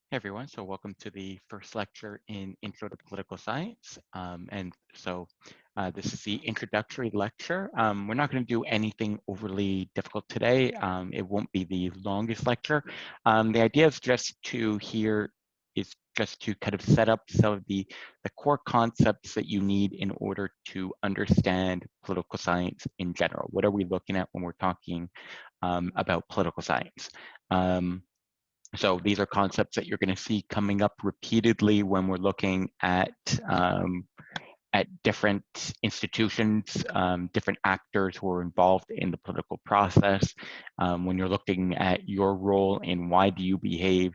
Hey everyone, so welcome to the first lecture in Intro to Political Science. This is the introductory lecture. We're not going to do anything overly difficult today. It won't be the longest lecture. The idea is just to kind of set up some of the core concepts that you need in order to understand political science in general. What are we looking at when we're talking about political science? So these are concepts that you're going to see coming up repeatedly when we're looking at different institutions, different actors who are involved in the political process. When you're looking at your role and why do you behave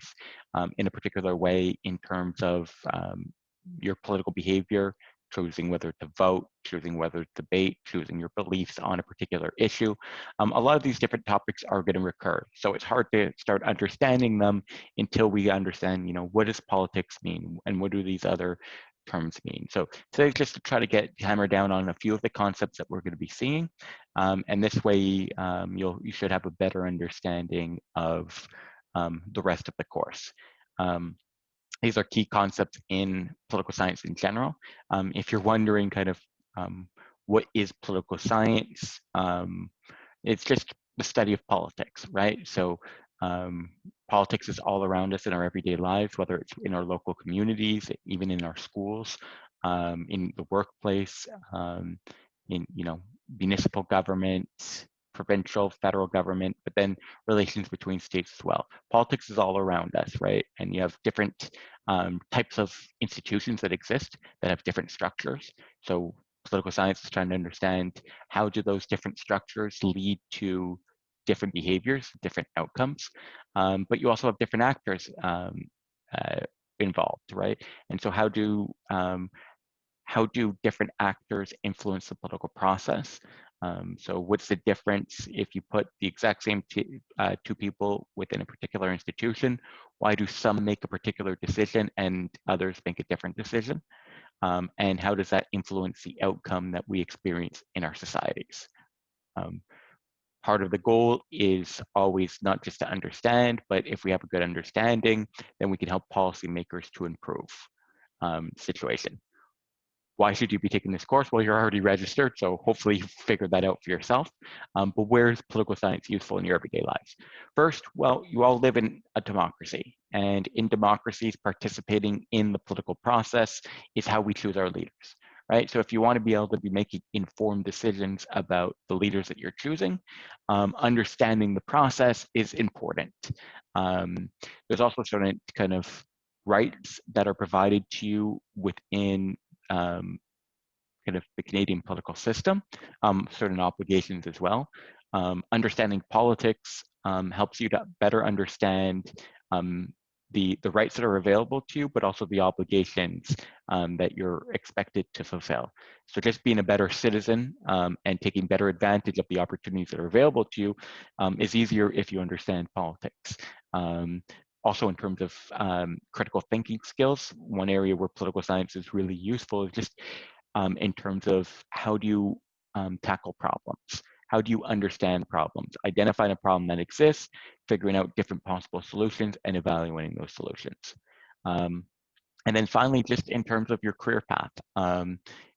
in a particular way in terms of your political behavior, choosing whether to vote, choosing whether to debate, choosing your beliefs on a particular issue. A lot of these different topics are going to recur. So it's hard to start understanding them until we understand, what does politics mean and what do these other terms mean. So today, just to try to hammer down on a few of the concepts that we're going to be seeing. And this way, you should have a better understanding of the rest of the course. These are key concepts in political science in general. If you're wondering kind of what is political science, it's just the study of politics, right? So politics is all around us in our everyday lives, whether it's in our local communities, even in our schools, in the workplace, in municipal government, provincial, federal government, but then relations between states as well. Politics is all around us, right? And you have different types of institutions that exist that have different structures. So political science is trying to understand how do those different structures lead to different behaviors, different outcomes, but you also have different actors involved, right? And so how do different actors influence the political process? So what's the difference if you put the exact same two people within a particular institution? Why do some make a particular decision and others make a different decision? And how does that influence the outcome that we experience in our societies? Part of the goal is always not just to understand, but if we have a good understanding, then we can help policymakers to improve the situation. Why should you be taking this course? Well, you're already registered, so hopefully you figured that out for yourself. But where is political science useful in your everyday lives? First, well, you all live in a democracy, and in democracies, participating in the political process is how we choose our leaders, right? So if you want to be able to be making informed decisions about the leaders that you're choosing, understanding the process is important. There's also certain kind of rights that are provided to you within kind of the Canadian political system, certain obligations as well. Understanding politics helps you to better understand the rights that are available to you, but also the obligations that you're expected to fulfill. So just being a better citizen and taking better advantage of the opportunities that are available to you is easier if you understand politics. Also in terms of critical thinking skills, one area where political science is really useful is just in terms of how do you tackle problems? How do you understand problems? Identifying a problem that exists, figuring out different possible solutions, and evaluating those solutions. And then finally, just in terms of your career path,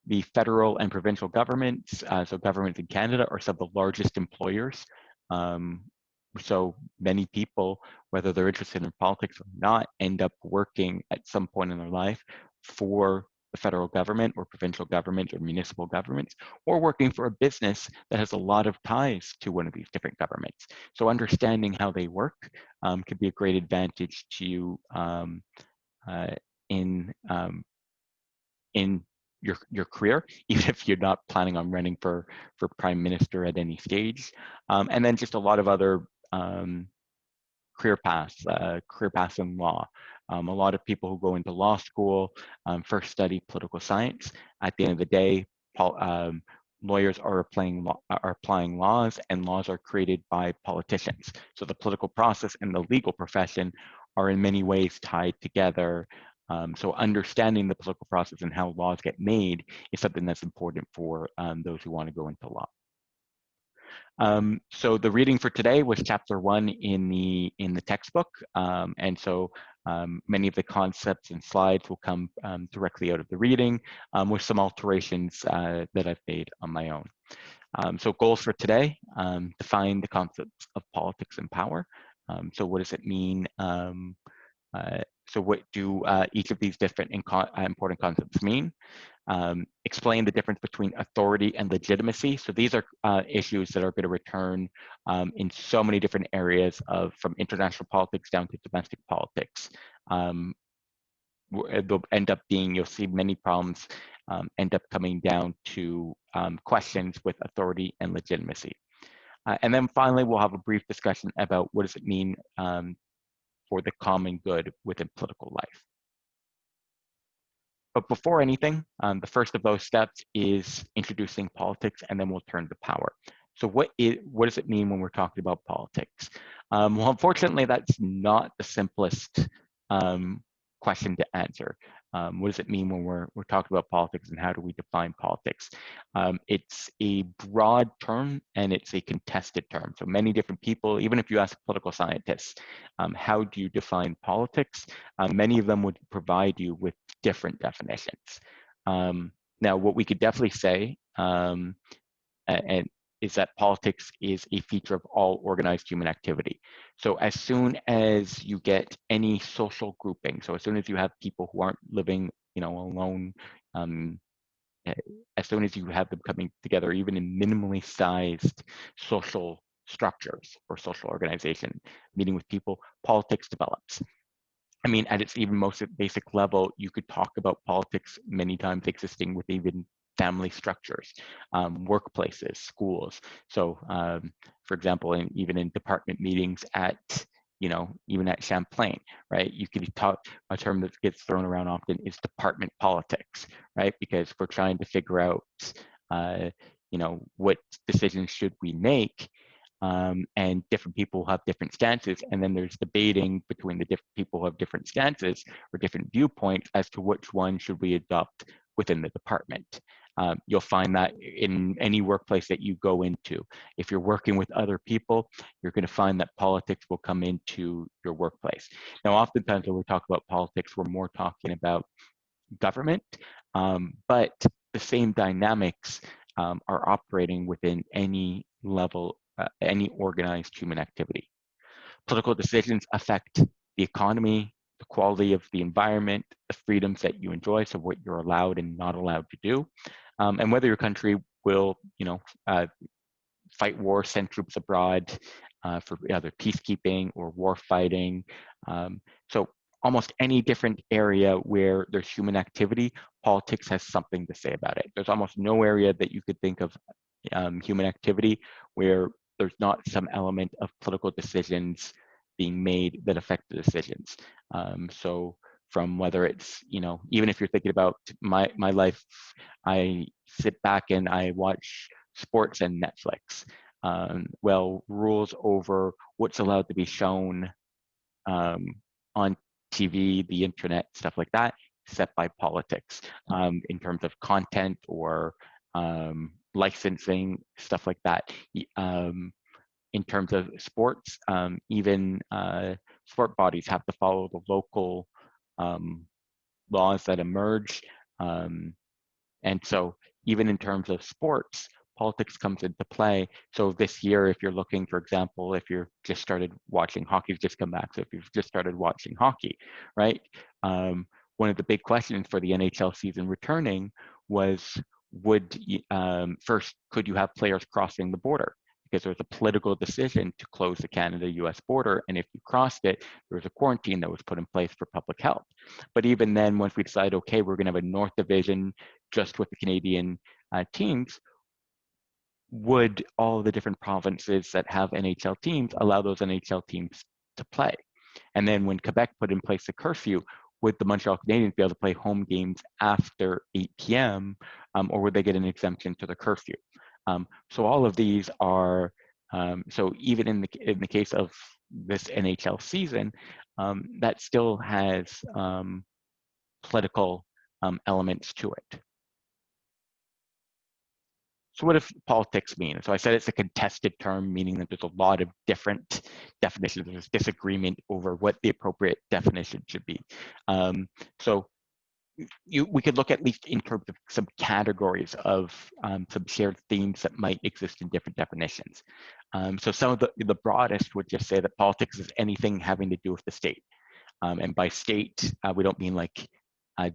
the federal and provincial governments, so governments in Canada, are some of the largest employers. So many people, whether they're interested in politics or not, end up working at some point in their life for the federal government or provincial government or municipal governments, or working for a business that has a lot of ties to one of these different governments. So understanding how they work could be a great advantage to you in your career, even if you're not planning on running for prime minister at any stage. And then just a lot of other career paths in law. A lot of people who go into law school first study political science. At the end of the day, lawyers are applying laws, and laws are created by politicians. So the political process and the legal profession are in many ways tied together. So understanding the political process and how laws get made is something that's important for those who want to go into law. So the reading for today was chapter 1 in the textbook, and so Many of the concepts and slides will come directly out of the reading with some alterations that I've made on my own. So goals for today, define the concepts of politics and power. So what does it mean? So what do each of these different important concepts mean? Explain the difference between authority and legitimacy. So these are issues that are going to return in so many different areas from international politics down to domestic politics. They'll end up being, you'll see many problems end up coming down to questions with authority and legitimacy. And then finally, we'll have a brief discussion about what does it mean for the common good within political life. But before anything, the first of those steps is introducing politics, and then we'll turn to power. So what does it mean when we're talking about politics? Well, unfortunately, that's not the simplest question to answer. What does it mean when we're talking about politics, and how do we define politics? It's a broad term and it's a contested term. So many different people, even if you ask political scientists, how do you define politics? Many of them would provide you with different definitions. Now, what we could definitely say is that politics is a feature of all organized human activity. So as soon as you get any social grouping, so as soon as you have people who aren't living, alone, as soon as you have them coming together, even in minimally sized social structures or social organization, meeting with people, politics develops. I mean, at its even most basic level, you could talk about politics many times existing with even family structures, workplaces, schools. So, for example, even in department meetings at, even at Champlain, right? You could talk, a term that gets thrown around often is department politics, right? Because we're trying to figure out, what decisions should we make, and different people have different stances, and then there's debating between the different people who have different stances or different viewpoints as to which one should we adopt within the department. You'll find that in any workplace that you go into. If you're working with other people, you're going to find that politics will come into your workplace. Now, oftentimes when we talk about politics, we're more talking about government, but the same dynamics are operating within any level, any organized human activity. Political decisions affect the economy, the quality of the environment, the freedoms that you enjoy, so what you're allowed and not allowed to do, and whether your country will, fight war, send troops abroad for either peacekeeping or war fighting. So almost any different area where there's human activity, politics has something to say about it. There's almost no area that you could think of human activity where there's not some element of political decisions being made that affect the decisions. So from whether it's, even if you're thinking about my life, I sit back and I watch sports and Netflix. Well, rules over what's allowed to be shown on TV, the internet, stuff like that, set by politics in terms of content or licensing, stuff like that. In terms of sports, even sport bodies have to follow the local laws that emerge. And so even in terms of sports, politics comes into play. So this year, if you're looking, for example, if you're just started watching hockey's just come back. So if you've just started watching hockey, right? One of the big questions for the NHL season returning was, first, could you have players crossing the border? Because there was a political decision to close the Canada-US border. And if you crossed it, there was a quarantine that was put in place for public health. But even then, once we decided, okay, we're gonna have a North Division just with the Canadian teams, would all the different provinces that have NHL teams allow those NHL teams to play? And then when Quebec put in place a curfew, would the Montreal Canadiens be able to play home games after 8 p.m. Or would they get an exemption to the curfew? So all of these are, so even in the case of this NHL season, that still has political elements to it. So what does politics mean? So I said it's a contested term, meaning that there's a lot of different definitions. There's disagreement over what the appropriate definition should be. So we could look at least in terms of some categories of some shared themes that might exist in different definitions. So some of the broadest would just say that politics is anything having to do with the state. And by state, we don't mean like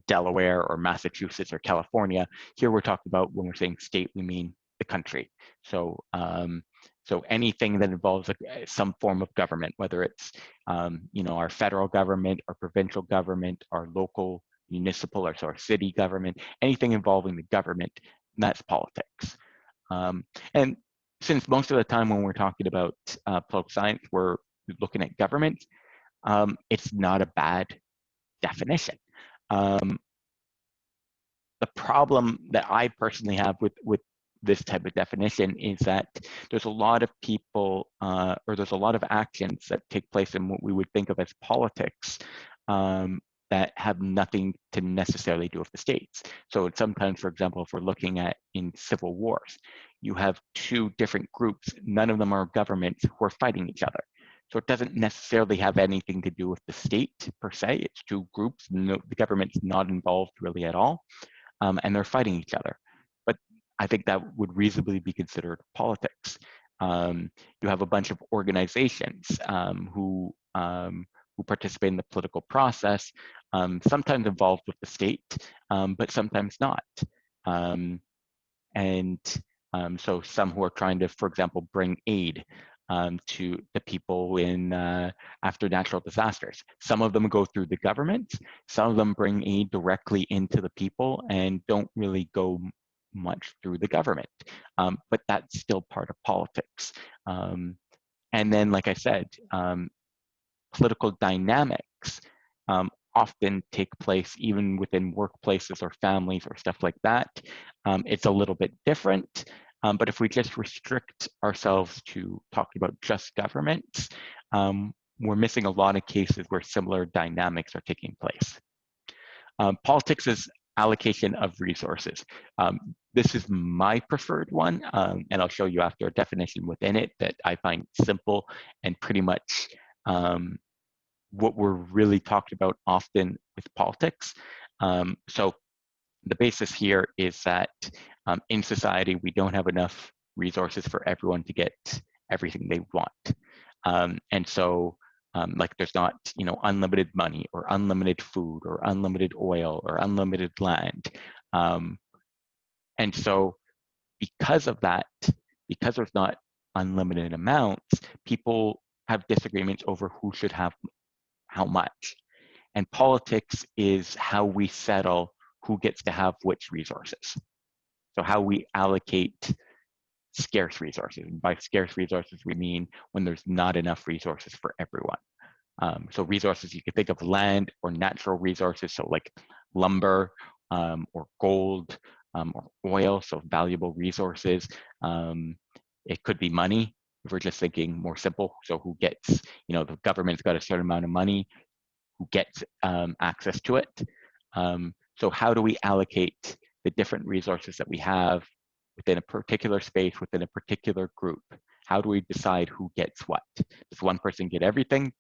Delaware or Massachusetts or California. Here we're talking about, when we're saying state, we mean the country. So so anything that involves some form of government, whether it's our federal government, our provincial government, our local municipal or our city government, anything involving the government, that's politics. And since most of the time when we're talking about political science, we're looking at government, it's not a bad definition. The problem that I personally have with this type of definition is that there's a lot of people, or there's a lot of actions that take place in what we would think of as politics that have nothing to necessarily do with the states. So sometimes, for example, if we're looking at in civil wars, you have two different groups, none of them are governments who are fighting each other. So it doesn't necessarily have anything to do with the state per se. It's two groups. No, the government's not involved really at all, and they're fighting each other. But I think that would reasonably be considered politics. You have a bunch of organizations who participate in the political process, sometimes involved with the state, but sometimes not. So some who are trying to, for example, bring aid to the people in after natural disasters. Some of them go through the government, some of them bring aid directly into the people and don't really go much through the government, but that's still part of politics. And then, like I said, political dynamics often take place even within workplaces or families or stuff like that. It's a little bit different, but if we just restrict ourselves to talking about just governments, we're missing a lot of cases where similar dynamics are taking place. Politics is allocation of resources. This is my preferred one, and I'll show you after a definition within it that I find simple and pretty much what we're really talking about often with politics. So the basis here is that in society, we don't have enough resources for everyone to get everything they want. And so like there's not, unlimited money or unlimited food or unlimited oil or unlimited land. And so because of that, because there's not unlimited amounts, people have disagreements over who should have how much. And politics is how we settle who gets to have which resources. So how we allocate scarce resources. And by scarce resources, we mean when there's not enough resources for everyone. So resources, you can think of land or natural resources, so like lumber or gold or oil, so valuable resources. It could be money, if we're just thinking more simple. So who gets, the government's got a certain amount of money, who gets access to it. So how do we allocate the different resources that we have within a particular space, within a particular group? How do we decide who gets what? Does one person get everything?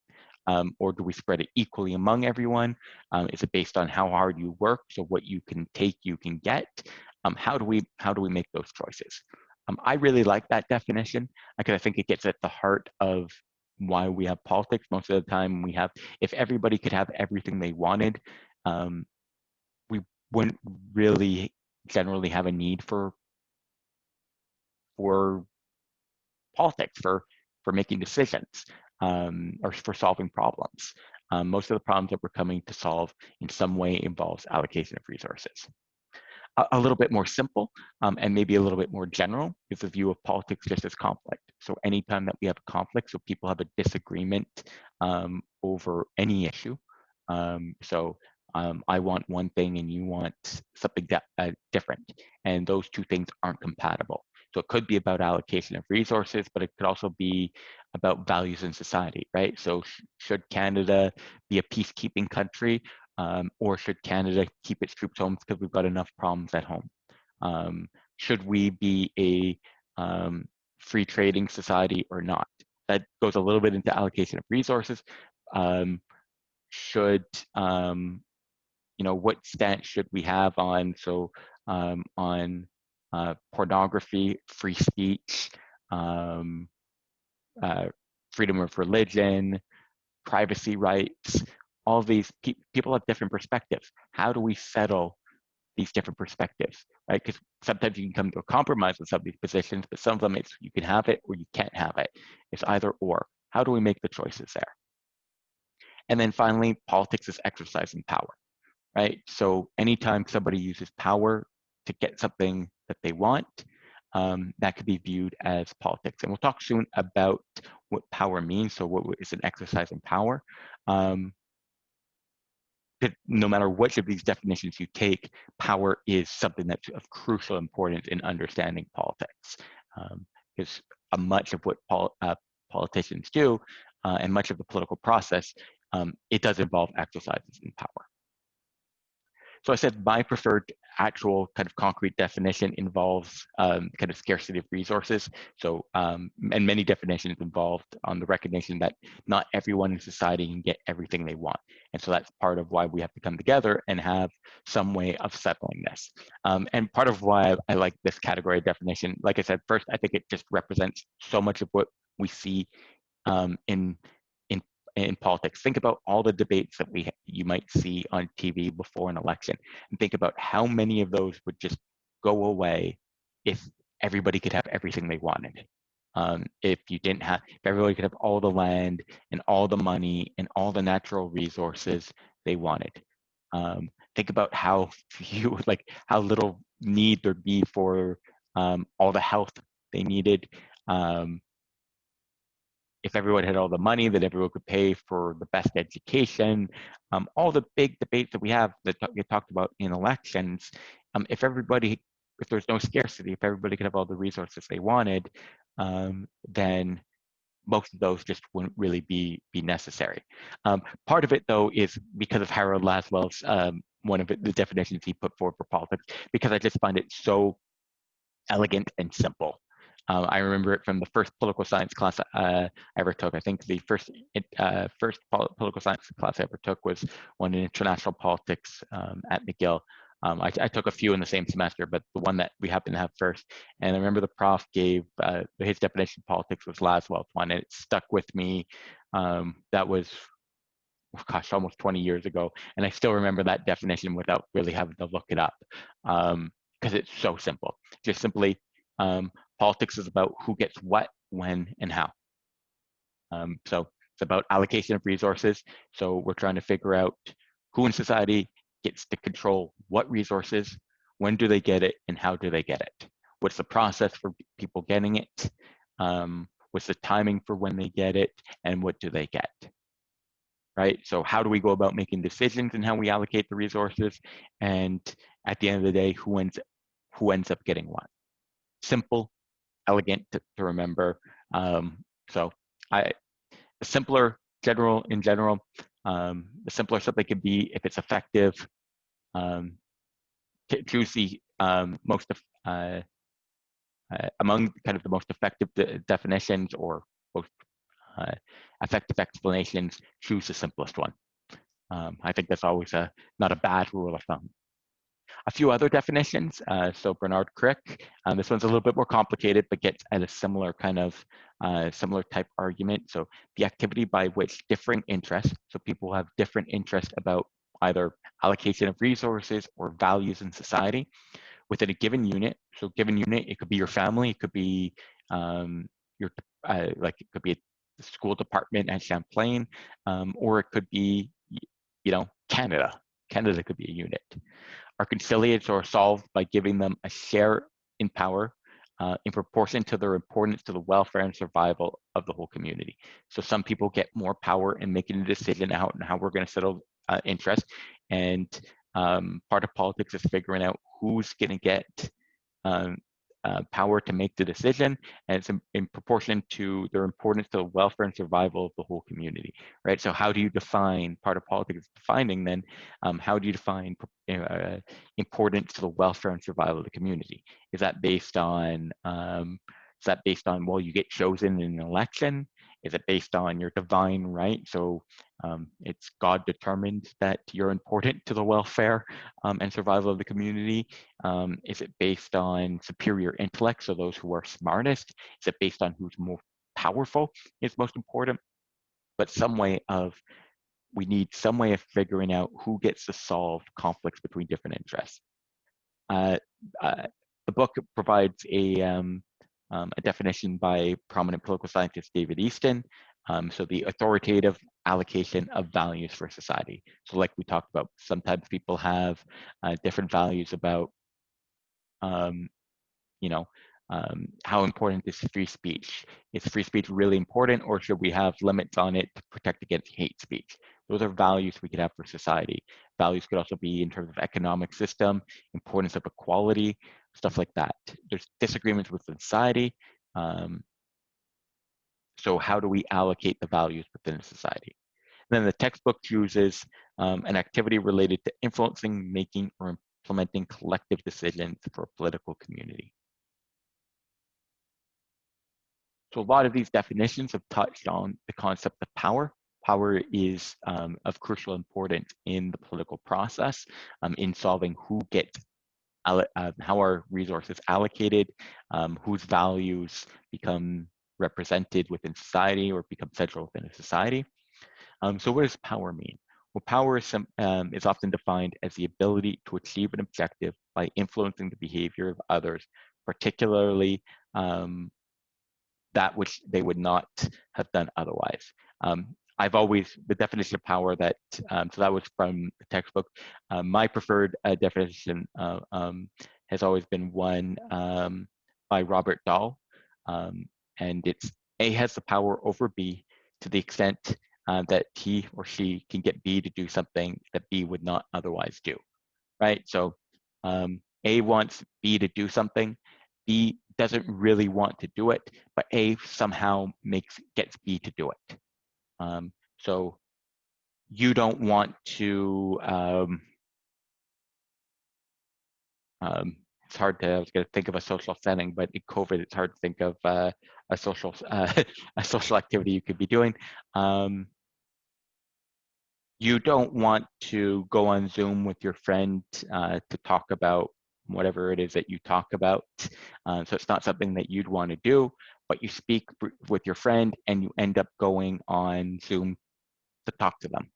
Or do we spread it equally among everyone? Is it based on how hard you work? So what you can take, you can get. How do we make those choices? I really like that definition because I think it gets at the heart of why we have politics. Most of the time we have, if everybody could have everything they wanted, we wouldn't really generally have a need for politics, for making decisions, or for solving problems. Most of the problems that we're coming to solve in some way involves allocation of resources. A little bit more simple and maybe a little bit more general is the view of politics just as conflict. So anytime that we have a conflict, so people have a disagreement over any issue. I want one thing and you want something different, and those two things aren't compatible. So it could be about allocation of resources, but it could also be about values in society, right? So should Canada be a peacekeeping country, or should Canada keep its troops home because we've got enough problems at home? should we be a free trading society or not? That goes a little bit into allocation of resources. Should what stance should we have on pornography, free speech, freedom of religion, privacy rights? All these people have different perspectives. How do we settle these different perspectives, right? Because sometimes you can come to a compromise with some of these positions, but some of them it's you can have it or you can't have it. It's either or. How do we make the choices there? And then finally, politics is exercising power, right? So anytime somebody uses power to get something that they want, that could be viewed as politics. And we'll talk soon about what power means. So what is an exercise in power? No matter which of these definitions you take, power is something that's of crucial importance in understanding politics. Because much of what politicians do and much of the political process, it does involve exercises in power. So I said my preferred actual kind of concrete definition involves kind of scarcity of resources. So, and many definitions involved on the recognition that not everyone in society can get everything they want. And so that's part of why we have to come together and have some way of settling this. And part of why I like this category definition, like I said, first, I think it just represents so much of what we see in politics. Think about all the debates that you might see on TV before an election, and think about how many of those would just go away if everybody could have everything they wanted. If everybody could have all the land and all the money and all the natural resources they wanted. Think about how few, how little need there'd be for all the health they needed. If everyone had all the money, that everyone could pay for the best education, all the big debates that we have that get talked about in elections, if there's no scarcity, if everybody could have all the resources they wanted, then most of those just wouldn't really be necessary. Part of it, though, is because of Harold Laswell's, one of the definitions he put forward for politics, because I just find it so elegant and simple. I remember it from the first political science class I ever took. I think the first political science class I ever took was one in international politics at McGill. I took a few in the same semester, but the one that we happened to have first. And I remember the prof gave his definition of politics was Laswell's one, and it stuck with me. That was, gosh, almost 20 years ago. And I still remember that definition without really having to look it up because it's so simple. Just simply, politics is about who gets what, when, and how. So it's about allocation of resources. So we're trying to figure out who in society gets to control what resources, when do they get it, and how do they get it? What's the process for people getting it? What's the timing for when they get it, and what do they get? Right? So how do we go about making decisions and how we allocate the resources? And at the end of the day, who ends up getting what? Simple, elegant to remember. So the simpler in general, the simpler something can be if it's effective. Choose the most among kind of the most effective definitions or most effective explanations, choose the simplest one. I think that's always not a bad rule of thumb. A few other definitions. So Bernard Crick, this one's a little bit more complicated, but gets at a similar kind of similar type argument. So the activity by which differing interests, so people have different interests about either allocation of resources or values in society within a given unit. So given unit, it could be your family, it could be your it could be a school department at Champlain, or it could be Canada. Canada could be a unit. Are conciliated or solved by giving them a share in power in proportion to their importance to the welfare and survival of the whole community. So some people get more power in making a decision out and how we're going to settle interest. And part of politics is figuring out who's going to get power to make the decision, and it's in proportion to their importance to the welfare and survival of the whole community, right? So how do you define, part of politics is defining then, how do you define importance to the welfare and survival of the community? Is that based on, well, you get chosen in an election? Is it based on your divine right? So it's God determined that you're important to the welfare and survival of the community? Is it based on superior intellect, so those who are smartest? Is it based on who's more powerful is most important? But we need some way of figuring out who gets to solve conflicts between different interests. Uh, uh, the book provides a definition by prominent political scientist David Easton. So the authoritative allocation of values for society. So like we talked about, sometimes people have different values about, how important is free speech? Is free speech really important, or should we have limits on it to protect against hate speech? Those are values we could have for society. Values could also be in terms of economic system, importance of equality, stuff like that. There's disagreements with society. So how do we allocate the values within a society? And then the textbook chooses an activity related to influencing, making, or implementing collective decisions for a political community. So a lot of these definitions have touched on the concept of power. Power is of crucial importance in the political process, in solving who gets, how are resources allocated, whose values become represented within society or become central within a society. So what does power mean? Well, power is often defined as the ability to achieve an objective by influencing the behavior of others, particularly that which they would not have done otherwise. The definition of power that, so that was from the textbook. My preferred definition has always been one by Robert Dahl. And it's A has the power over B to the extent that he or she can get B to do something that B would not otherwise do, right? So A wants B to do something. B doesn't really want to do it, but A somehow gets B to do it. So you don't want to, it's hard to, I was going to think of a social setting, but in COVID, it's hard to think of a social activity you could be doing. You don't want to go on Zoom with your friend to talk about whatever it is that you talk about. So it's not something that you'd want to do, but you speak with your friend and you end up going on Zoom to talk to them,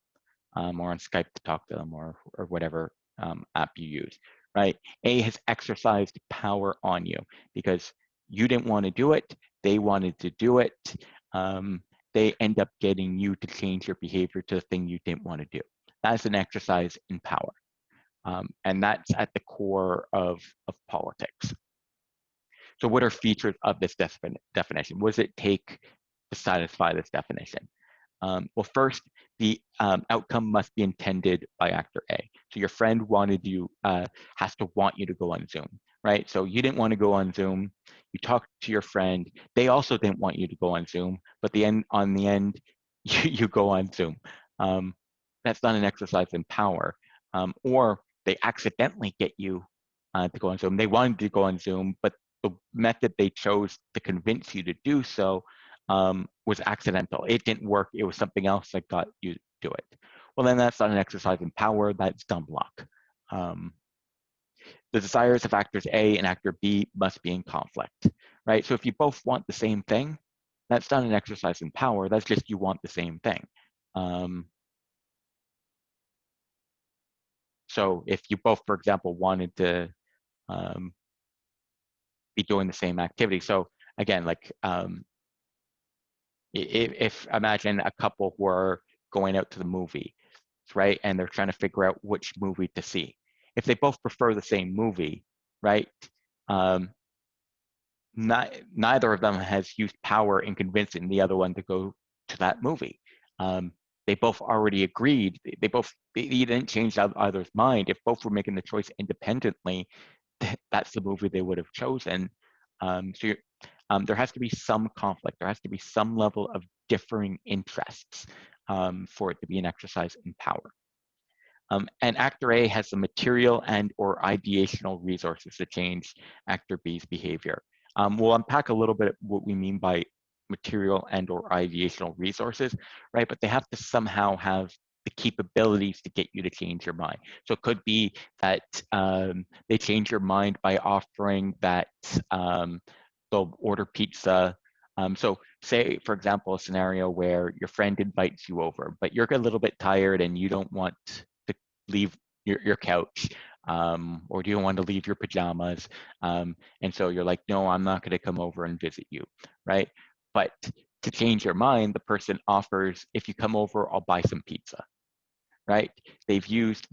or on Skype to talk to them, or whatever app you use, right? A has exercised power on you because you didn't want to do it, they wanted to do it. They end up getting you to change your behavior to the thing you didn't want to do. That's an exercise in power. And that's at the core of politics. So what are features of this definition? What does it take to satisfy this definition? Well, first, the outcome must be intended by actor A. So your friend wanted you, has to want you to go on Zoom, right? So you didn't want to go on Zoom. You talked to your friend. They also didn't want you to go on Zoom, but on the end, you go on Zoom. That's not an exercise in power. Or they accidentally get you to go on Zoom. They wanted to go on Zoom, but the method they chose to convince you to do so was accidental. It didn't work. It was something else that got you to do it. Well, then that's not an exercise in power. That's dumb luck. The desires of actors A and actor B must be in conflict, right? So if you both want the same thing, that's not an exercise in power. That's just you want the same thing. So if you both, for example, wanted to be doing the same activity. So again, like if imagine a couple were going out to the movie, right? And they're trying to figure out which movie to see. If they both prefer the same movie, right? Neither of them has used power in convincing the other one to go to that movie. They both already agreed. They didn't change either's mind. If both were making the choice independently, that's the movie they would have chosen. There has to be some conflict. There has to be some level of differing interests for it to be an exercise in power. And actor A has the material and or ideational resources to change actor B's behavior. We'll unpack a little bit what we mean by material and or ideational resources, right? But they have to somehow have the capabilities to get you to change your mind. So it could be that they change your mind by offering that they'll order pizza. So say, for example, a scenario where your friend invites you over, but you're a little bit tired and you don't want to leave your couch, or do you want to leave your pajamas? And so you're like, no, I'm not going to come over and visit you, right? But to change your mind, the person offers, if you come over, I'll buy some pizza, right? They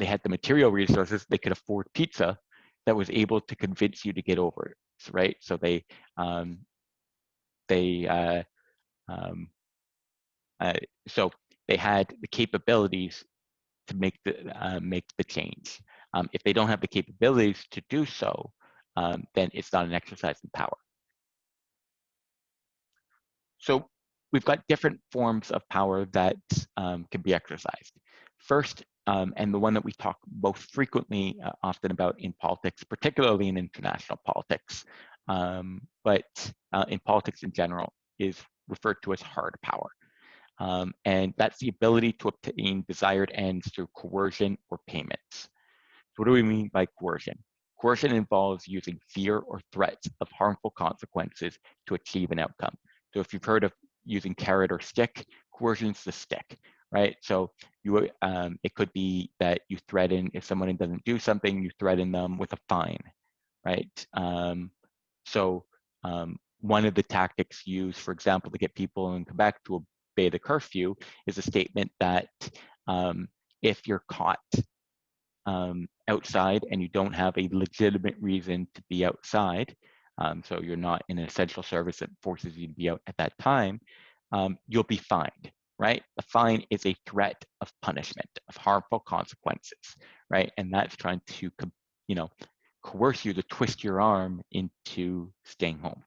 had the material resources, they could afford pizza that was able to convince you to get over it, right? So so they had the capabilities to make the change. If they don't have the capabilities to do so, then it's not an exercise in power. So we've got different forms of power that can be exercised. First, and the one that we talk most frequently often about in politics, particularly in international politics, but in politics in general, is referred to as hard power. And that's the ability to obtain desired ends through coercion or payments. So what do we mean by coercion? Coercion involves using fear or threats of harmful consequences to achieve an outcome. So if you've heard of using carrot or stick, coercion's the stick, right? So it could be that you threaten, if someone doesn't do something, you threaten them with a fine, right? One of the tactics used, for example, to get people in Quebec to obey the curfew is a statement that if you're caught outside and you don't have a legitimate reason to be outside, so you're not in an essential service that forces you to be out at that time, you'll be fined, right? The fine is a threat of punishment, of harmful consequences, right? And that's trying to, coerce you to twist your arm into staying home.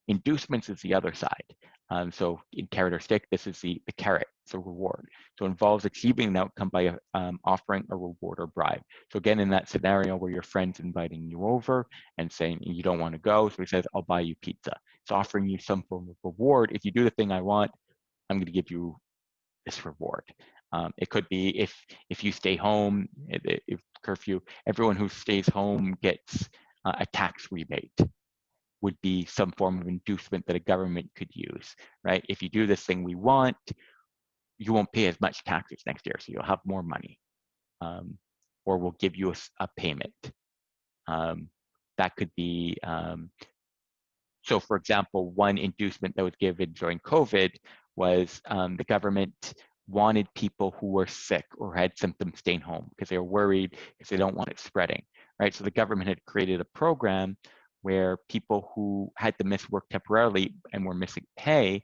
Inducements is the other side. So in carrot or stick, this is the carrot, it's a reward. So it involves achieving an outcome by offering a reward or bribe. So again, in that scenario where your friend's inviting you over and saying you don't want to go, so he says, I'll buy you pizza. It's offering you some form of reward. If you do the thing I want, I'm going to give you this reward. It could be if you stay home, if curfew, everyone who stays home gets a tax rebate. Would be some form of inducement that a government could use, right? If you do this thing we want, you won't pay as much taxes next year, so you'll have more money, or we'll give you a payment. That could be, so for example, one inducement that was given during COVID was the government wanted people who were sick or had symptoms staying home because they were worried because they don't want it spreading, right? So the government had created a program where people who had to miss work temporarily and were missing pay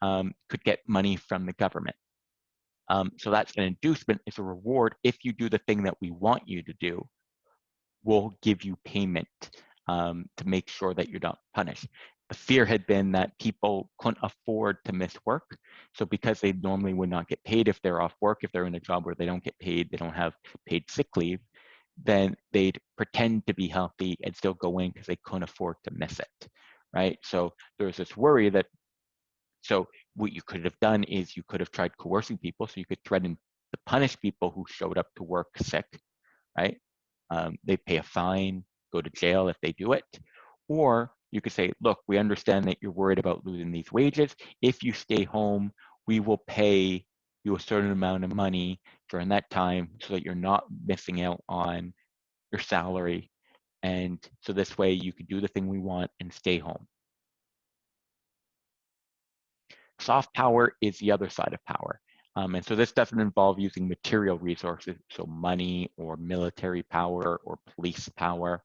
could get money from the government. So that's an inducement, it's a reward. If you do the thing that we want you to do, we'll give you payment to make sure that you're not punished. The fear had been that people couldn't afford to miss work. So because they normally would not get paid if they're off work, if they're in a job where they don't get paid, they don't have paid sick leave, then they'd pretend to be healthy and still go in because they couldn't afford to miss it, right? So there's this worry that, so what you could have done is you could have tried coercing people, so you could threaten to punish people who showed up to work sick, right? They pay a fine, go to jail if they do it. Or you could say, look, we understand that you're worried about losing these wages. If you stay home, we will pay you a certain amount of money during that time so that you're not missing out on your salary. And so this way you could do the thing we want and stay home. Soft power is the other side of power. And so this doesn't involve using material resources, so money or military power or police power.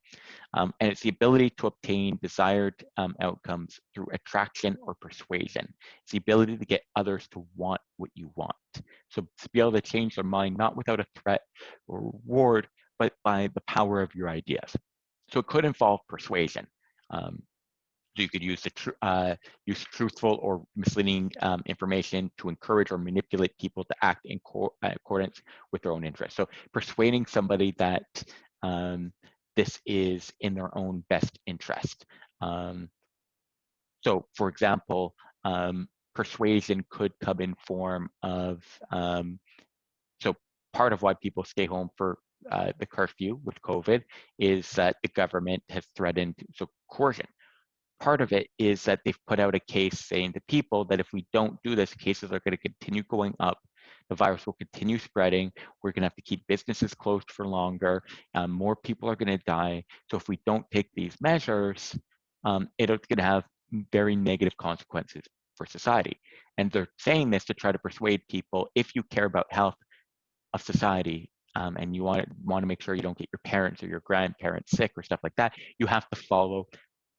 And it's the ability to obtain desired outcomes through attraction or persuasion. It's the ability to get others to want what you want. So to be able to change their mind, not without a threat or reward, but by the power of your ideas. So it could involve persuasion. So you could use use truthful or misleading information to encourage or manipulate people to act in accordance with their own interests. So persuading somebody that this is in their own best interest. So for example, persuasion could come in form of, so part of why people stay home for the curfew with COVID is that the government has threatened, so coercion. Part of it is that they've put out a case saying to people that if we don't do this, cases are going to continue going up. The virus will continue spreading. We're going to have to keep businesses closed for longer. More people are going to die. So if we don't take these measures, it's going to have very negative consequences for society. And they're saying this to try to persuade people, if you care about health of society, and you want to make sure you don't get your parents or your grandparents sick or stuff like that, you have to follow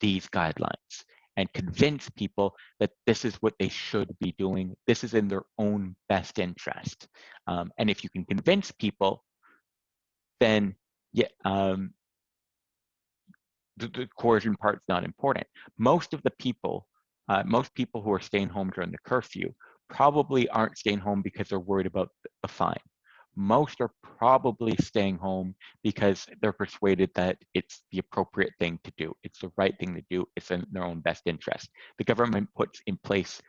these guidelines and convince people that this is what they should be doing. This is in their own best interest. And if you can convince people, then yeah, the coercion part's not important. Most people who are staying home during the curfew probably aren't staying home because they're worried about the fine. Most are probably staying home because they're persuaded that it's the appropriate thing to do. It's the right thing to do. It's in their own best interest. The government puts in place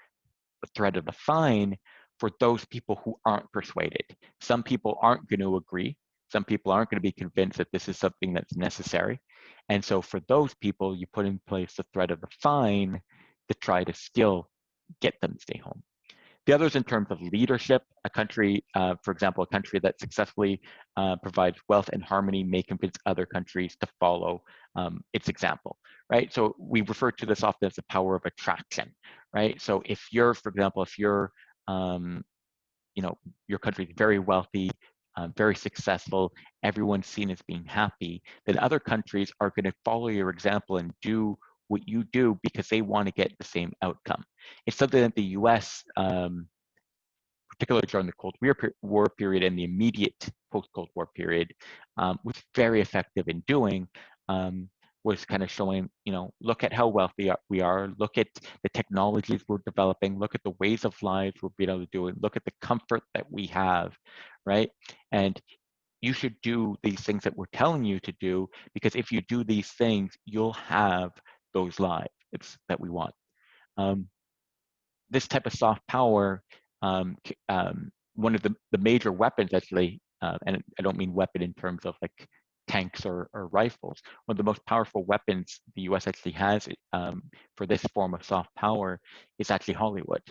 the threat of the fine for those people who aren't persuaded. Some people aren't going to agree. Some people aren't going to be convinced that this is something that's necessary. And so for those people, you put in place the threat of the fine to try to still get them to stay home. The others in terms of leadership, a country, for example, a country that successfully provides wealth and harmony may convince other countries to follow its example, right? So we refer to this often as the power of attraction, right? So if you're, for example, if you're, your country is very wealthy, very successful, everyone's seen as being happy, then other countries are going to follow your example and do what you do because they want to get the same outcome. It's something that the US, particularly during the Cold War period and the immediate post-Cold War period, was very effective in doing, was kind of showing, look at how wealthy we are, look at the technologies we're developing, look at the ways of life we're being able to do it, look at the comfort that we have, right? And you should do these things that we're telling you to do, because if you do these things, you'll have those lives that we want. This type of soft power, one of the major weapons actually, and I don't mean weapon in terms of like tanks or rifles, one of the most powerful weapons the US actually has for this form of soft power is actually Hollywood,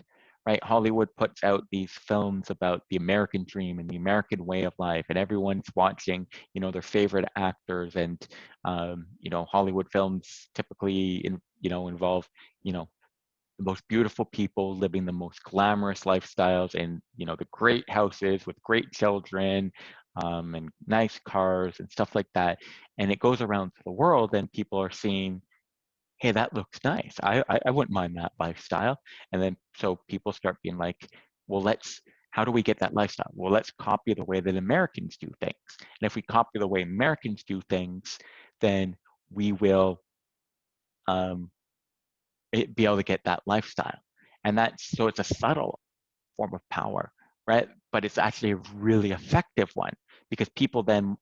right? Hollywood puts out these films about the American dream and the American way of life, and everyone's watching, their favorite actors, and Hollywood films typically involve, the most beautiful people living the most glamorous lifestyles, and the great houses with great children, and nice cars and stuff like that. And it goes around to the world, and people are seeing, hey, that looks nice. I wouldn't mind that lifestyle. And then so people start being like, well, how do we get that lifestyle? Well, let's copy the way that Americans do things. And if we copy the way Americans do things, then we will be able to get that lifestyle. And so it's a subtle form of power, right? But it's actually a really effective one, because people then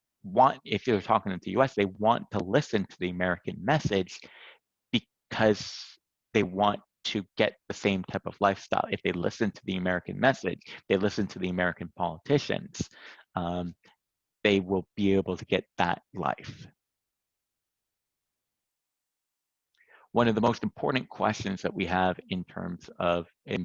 if you're talking in the US, they want to listen to the American message because they want to get the same type of lifestyle. If they listen to the American message, they listen to the American politicians, they will be able to get that life. One of the most important questions that we have in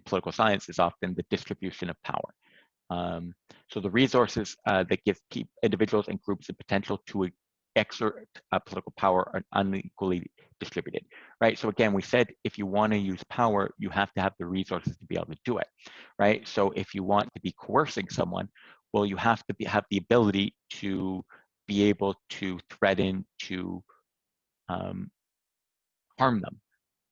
political science is often the distribution of power. So the resources that give individuals and groups the potential to exert political power are unequally distributed, right? So again, we said if you want to use power, you have to have the resources to be able to do it, right? So if you want to be coercing someone, well, you have to have the ability to be able to threaten to harm them,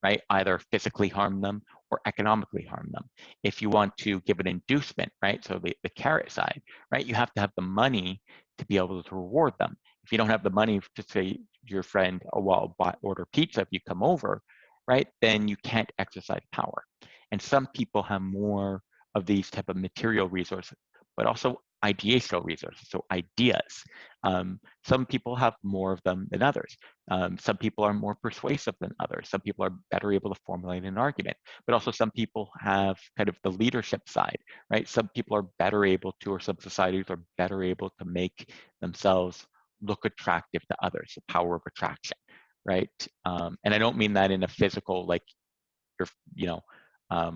right? Either physically harm them or economically harm them. If you want to give an inducement, right? So the carrot side, right? You have to have the money to be able to reward them. If you don't have the money to say to your friend, oh, well, order pizza if you come over, right, then you can't exercise power. And some people have more of these type of material resources, but also ideational resources, so ideas. Some people have more of them than others. Some people are more persuasive than others. Some people are better able to formulate an argument, but also some people have kind of the leadership side, right? Some people are better able to, or some societies are better able to make themselves look attractive to others, the power of attraction, right? And I don't mean that in a physical, like you're,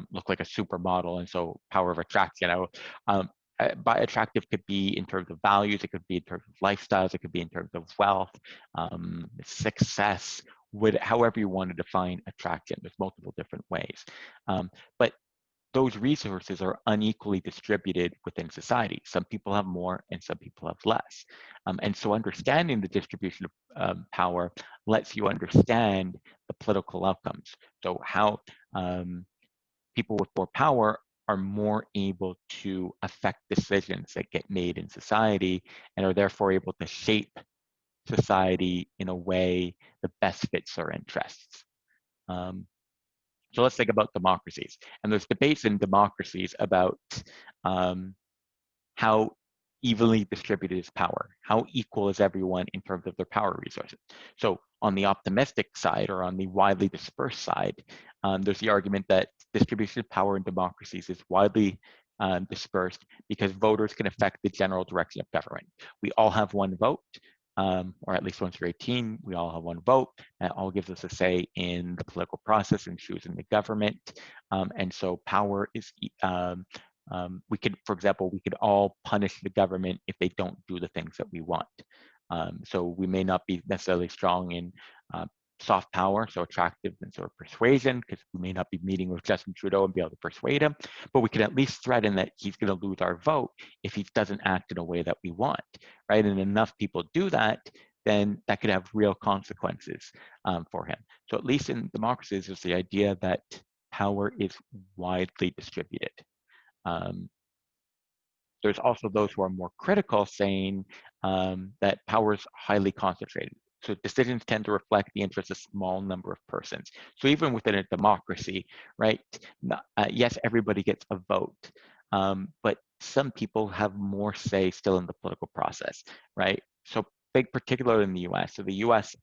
look like a supermodel, and so power of attraction. By attractive could be in terms of values, it could be in terms of lifestyles, it could be in terms of wealth, success, however you want to define attraction. There's multiple different ways. But those resources are unequally distributed within society. Some people have more and some people have less. And so understanding the distribution of power lets you understand the political outcomes. So how people with more power are more able to affect decisions that get made in society and are therefore able to shape society in a way that best fits their interests. So let's think about democracies. And there's debates in democracies about how evenly distributed is power, how equal is everyone in terms of their power resources. So on the optimistic side, or on the widely dispersed side, there's the argument that distribution of power in democracies is widely dispersed because voters can affect the general direction of government. We all have one vote, or at least once you're 18, we all have one vote. That all gives us a say in the political process and choosing the government. And so power is, we could, for example, we could all punish the government if they don't do the things that we want. So we may not be necessarily strong in soft power, so attractive and sort of persuasion, because we may not be meeting with Justin Trudeau and be able to persuade him, but we can at least threaten that he's going to lose our vote if he doesn't act in a way that we want, right? And enough people do that, then that could have real consequences for him. So at least in democracies, there's the idea that power is widely distributed. There's also those who are more critical, saying that power is highly concentrated. So decisions tend to reflect the interests of a small number of persons. So even within a democracy, right? Yes, everybody gets a vote, but some people have more say still in the political process, right? So big, particularly in the U.S. So the U.S.,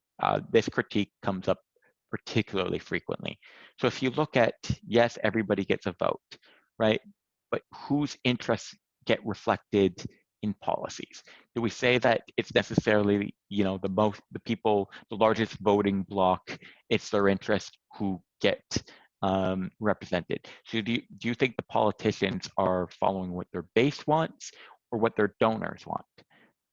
this critique comes up particularly frequently. So if you look at, yes, everybody gets a vote, right? But whose interests get reflected in policies? Do we say that it's necessarily, the people, the largest voting bloc, it's their interest who get represented? So do you think the politicians are following what their base wants or what their donors want?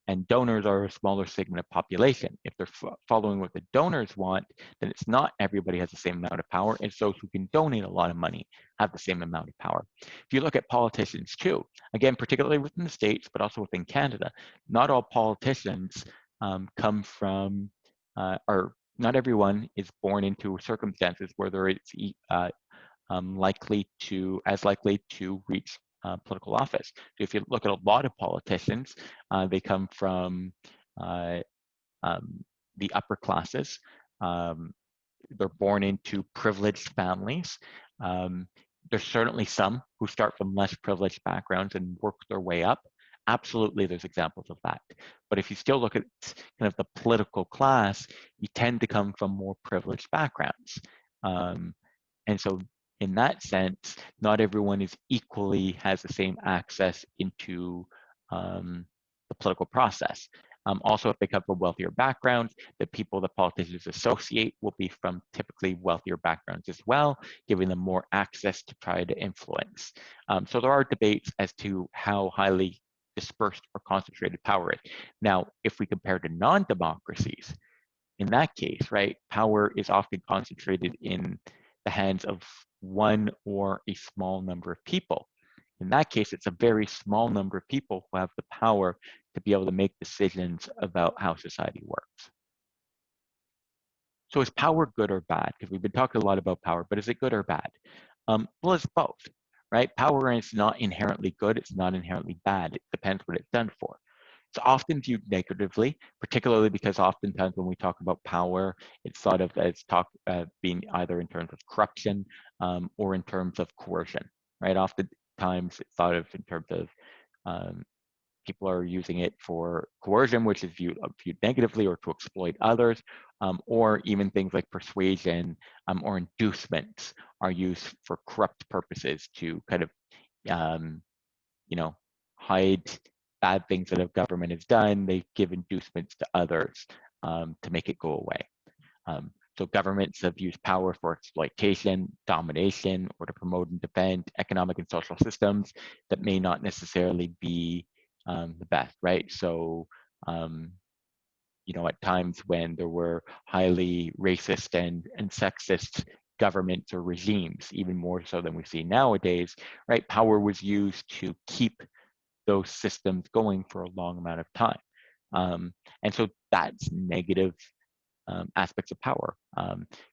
And donors are a smaller segment of population. If they're following what the donors want, then it's not everybody has the same amount of power. It's those who can donate a lot of money have the same amount of power. If you look at politicians too, again, particularly within the States, but also within Canada, not all politicians come from, or not everyone is born into circumstances where it's likely to reach political office. So if you look at a lot of politicians, they come from the upper classes. They're born into privileged families. There's certainly some who start from less privileged backgrounds and work their way up. Absolutely, there's examples of that. But if you still look at kind of the political class, you tend to come from more privileged backgrounds. And so in that sense, not everyone is has the same access into the political process. Also, if they come from wealthier backgrounds, the people that politicians associate will be from typically wealthier backgrounds as well, giving them more access to try to influence. So there are debates as to how highly dispersed or concentrated power is. Now, if we compare to non-democracies, in that case, right, power is often concentrated in the hands of one or a small number of people. In that case, it's a very small number of people who have the power to be able to make decisions about how society works. So is power good or bad? Because we've been talking a lot about power, but is it good or bad? Well, it's both, right? Power is not inherently good. It's not inherently bad. It depends what it's done for. It's often viewed negatively, particularly because oftentimes when we talk about power, it's thought of as being either in terms of corruption or in terms of coercion, right? Oftentimes it's thought of in terms of um, people are using it for coercion, which is viewed negatively, or to exploit others, or even things like persuasion or inducements are used for corrupt purposes to kind of um, you know, hide bad things that a government has done. They give inducements to others to make it go away. So governments have used power for exploitation, domination, or to promote and defend economic and social systems that may not necessarily be the best, right? So, at times when there were highly racist and sexist governments or regimes, even more so than we see nowadays, right? Power was used to keep those systems going for a long amount of time. And so that's negative aspects of power.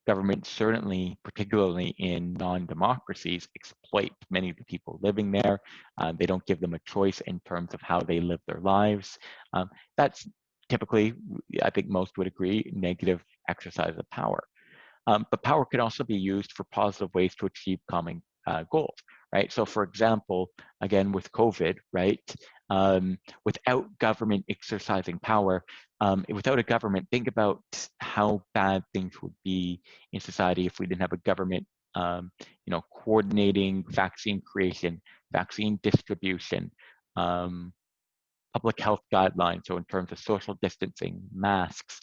Governments certainly, particularly in non-democracies, exploit many of the people living there. They don't give them a choice in terms of how they live their lives. That's typically, I think most would agree, negative exercise of power. But power can also be used for positive ways to achieve common goals, right? So for example, again, with COVID, right? Without government exercising power, without a government, think about how bad things would be in society if we didn't have a government, coordinating vaccine creation, vaccine distribution, public health guidelines. So in terms of social distancing, masks,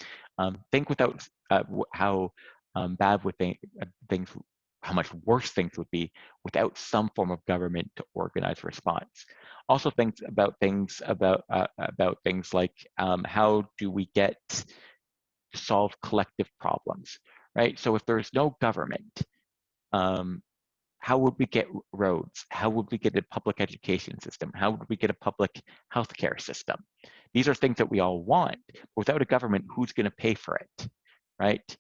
think without how bad would things, how much worse things would be without some form of government to organize response. Also, think about things like how do we get to solve collective problems, right? So if there's no government, how would we get roads? How would we get a public education system? How would we get a public healthcare system? These are things that we all want. Without a government, who's going to pay for it, right?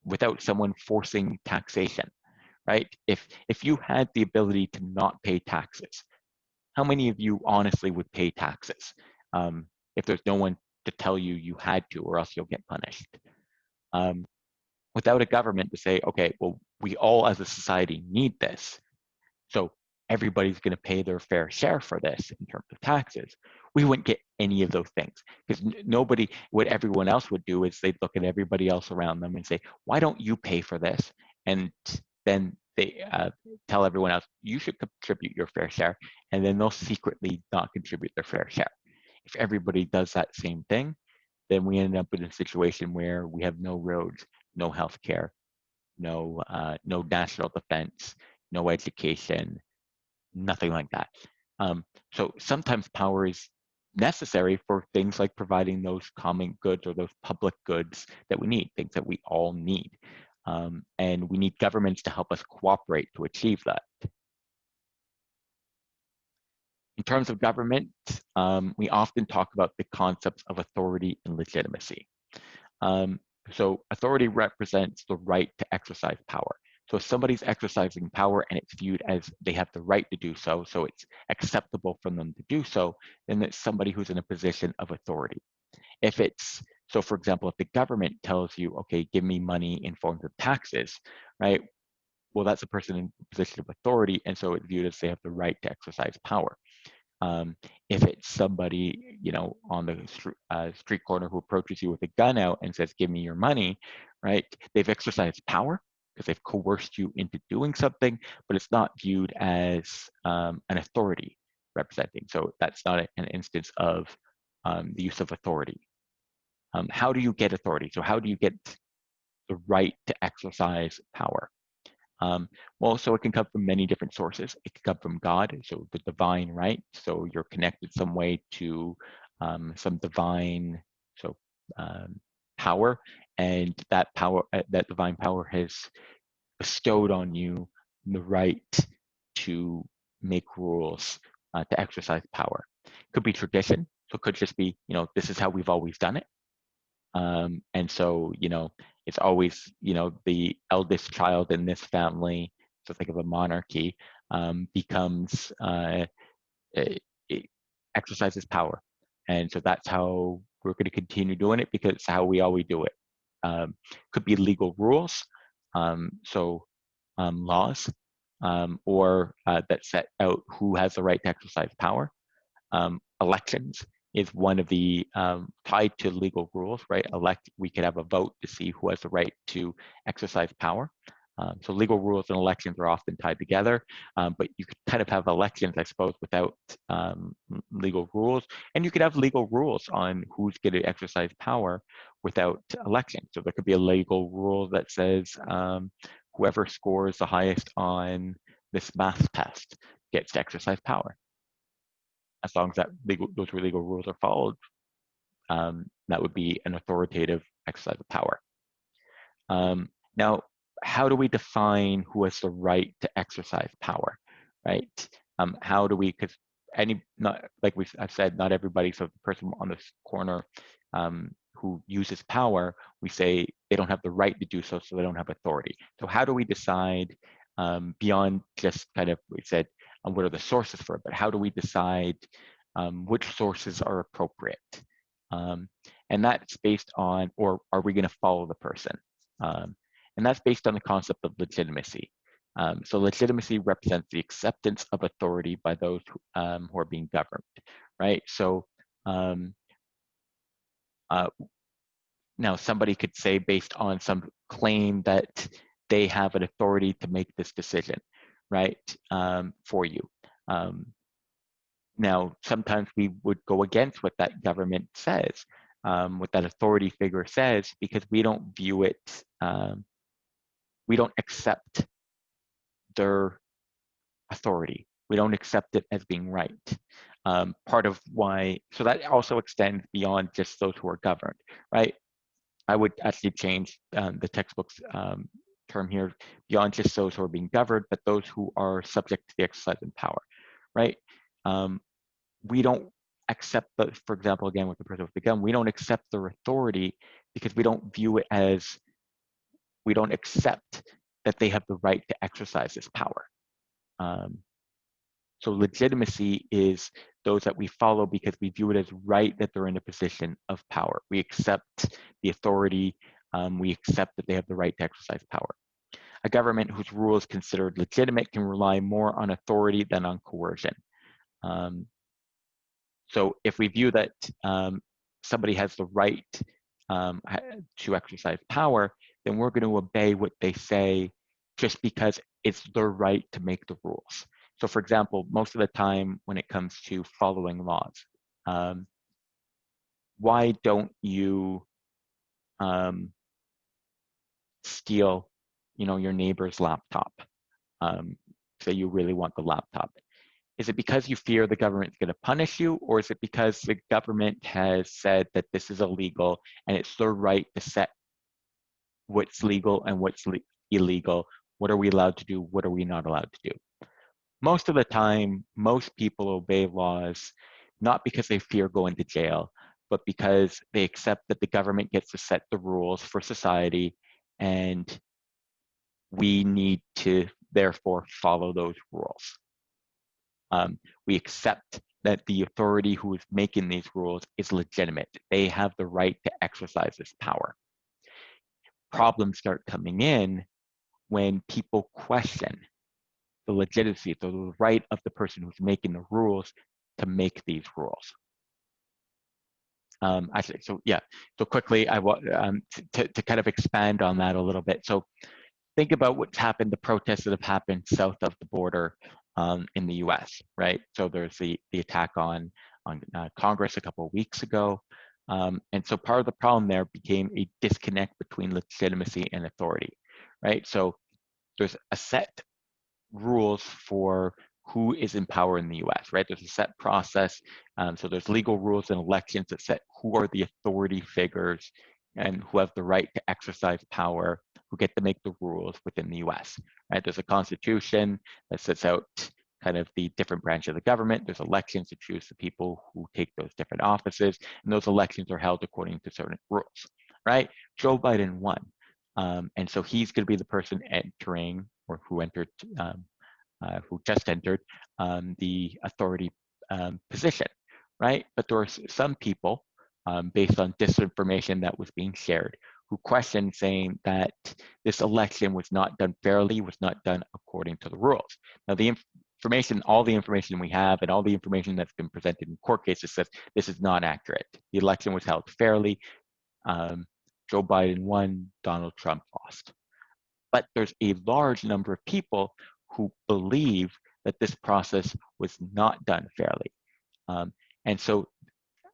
Without someone forcing taxation, right? If you had the ability to not pay taxes, how many of you honestly would pay taxes if there's no one to tell you you had to, or else you'll get punished? Without a government to say, okay, well, we all as a society need this, so everybody's going to pay their fair share for this in terms of taxes, we wouldn't get any of those things, because nobody, what everyone else would do is they'd look at everybody else around them and say, why don't you pay for this? And then they tell everyone else, you should contribute your fair share, and then they'll secretly not contribute their fair share. If everybody does that same thing, then we end up in a situation where we have no roads, no healthcare, no national defense, no education, nothing like that. So sometimes power is necessary for things like providing those common goods or those public goods that we need, things that we all need. And we need governments to help us cooperate to achieve that. In terms of government, we often talk about the concepts of authority and legitimacy. So authority represents the right to exercise power. So if somebody's exercising power and it's viewed as they have the right to do so, so it's acceptable for them to do so, then it's somebody who's in a position of authority. If it's, so for example, if the government tells you, okay, give me money in forms of taxes, right? Well, that's a person in a position of authority, and so it's viewed as they have the right to exercise power. If it's somebody, on the street corner who approaches you with a gun out and says, give me your money, right? They've exercised power because they've coerced you into doing something, but it's not viewed as an authority representing. So that's not an instance of the use of authority. How do you get authority? So how do you get the right to exercise power? Well, so it can come from many different sources. It can come from God, so the divine right. So you're connected some way to some divine power, and that power, that divine power, has bestowed on you the right to make rules, to exercise power. Could be tradition, so it could just be, this is how we've always done it. And so, it's always, the eldest child in this family, so think of a monarchy, becomes, it exercises power. And so that's how we're going to continue doing it, because it's how we always do it. Could be legal rules, laws, or that set out who has the right to exercise power. Elections is one of the tied to legal rules, right? We could have a vote to see who has the right to exercise power. So legal rules and elections are often tied together, but you could kind of have elections, I suppose, without legal rules, and you could have legal rules on who's going to exercise power without elections. So there could be a legal rule that says whoever scores the highest on this math test gets to exercise power. As long as those legal rules are followed, that would be an authoritative exercise of power. Now, how do we define who has the right to exercise power, right? How do we, because I've said, not everybody, so the person on this corner who uses power, we say they don't have the right to do so, so they don't have authority. So how do we decide beyond just kind of, we said, what are the sources for it, but how do we decide which sources are appropriate? And that's based on, or are we going to follow the person? And that's based on the concept of legitimacy. So legitimacy represents the acceptance of authority by those who are being governed, right? So now somebody could say, based on some claim, that they have an authority to make this decision, right, for you. Now, sometimes we would go against what that government says, what that authority figure says, because we don't view it, we don't accept their authority. We don't accept it as being right. Part of why, so that also extends beyond just those who are governed, right? I would actually change the textbook's term here, beyond just those who are being governed, but those who are subject to the exercise of power, right? We don't accept, for example, again, with the person with the gun, we don't accept their authority because we don't view it as, we don't accept that they have the right to exercise this power. So legitimacy is those that we follow because we view it as right that they're in a position of power. We accept the authority, we accept that they have the right to exercise power. A government whose rule is considered legitimate can rely more on authority than on coercion. So if we view that somebody has the right to exercise power, then we're going to obey what they say just because it's their right to make the rules. So for example, most of the time when it comes to following laws, why don't you steal, your neighbor's laptop? Say you really want the laptop. Is it because you fear the government's going to punish you, or is it because the government has said that this is illegal and it's their right to set what's legal and what's illegal? What are we allowed to do? What are we not allowed to do? Most of the time, most people obey laws not because they fear going to jail, but because they accept that the government gets to set the rules for society, and we need to therefore follow those rules. We accept that the authority who is making these rules is legitimate. They have the right to exercise this power. Problems start coming in when people question the legitimacy, the right of the person who's making the rules to make these rules. Actually, so yeah, so quickly, I want to kind of expand on that a little bit. So think about what's happened, the protests that have happened south of the border in the US, right? So there's the attack on Congress a couple of weeks ago. And so part of the problem there became a disconnect between legitimacy and authority, right? So there's a set rules for who is in power in the US, right? There's a set process. So there's legal rules and elections that set who are the authority figures and who have the right to exercise power, who get to make the rules within the US, right? There's a constitution that sets out kind of the different branches of the government. There's elections to choose the people who take those different offices, and those elections are held according to certain rules, right? Joe Biden won. And so he's going to be the person entering, or who entered, who just entered the authority position, right? But there were some people, based on disinformation that was being shared, who questioned, saying that this election was not done fairly, was not done according to the rules. Now, the information, all the information we have and all the information that's been presented in court cases says this is not accurate. The election was held fairly. Joe Biden won, Donald Trump lost. But there's a large number of people who believe that this process was not done fairly. And so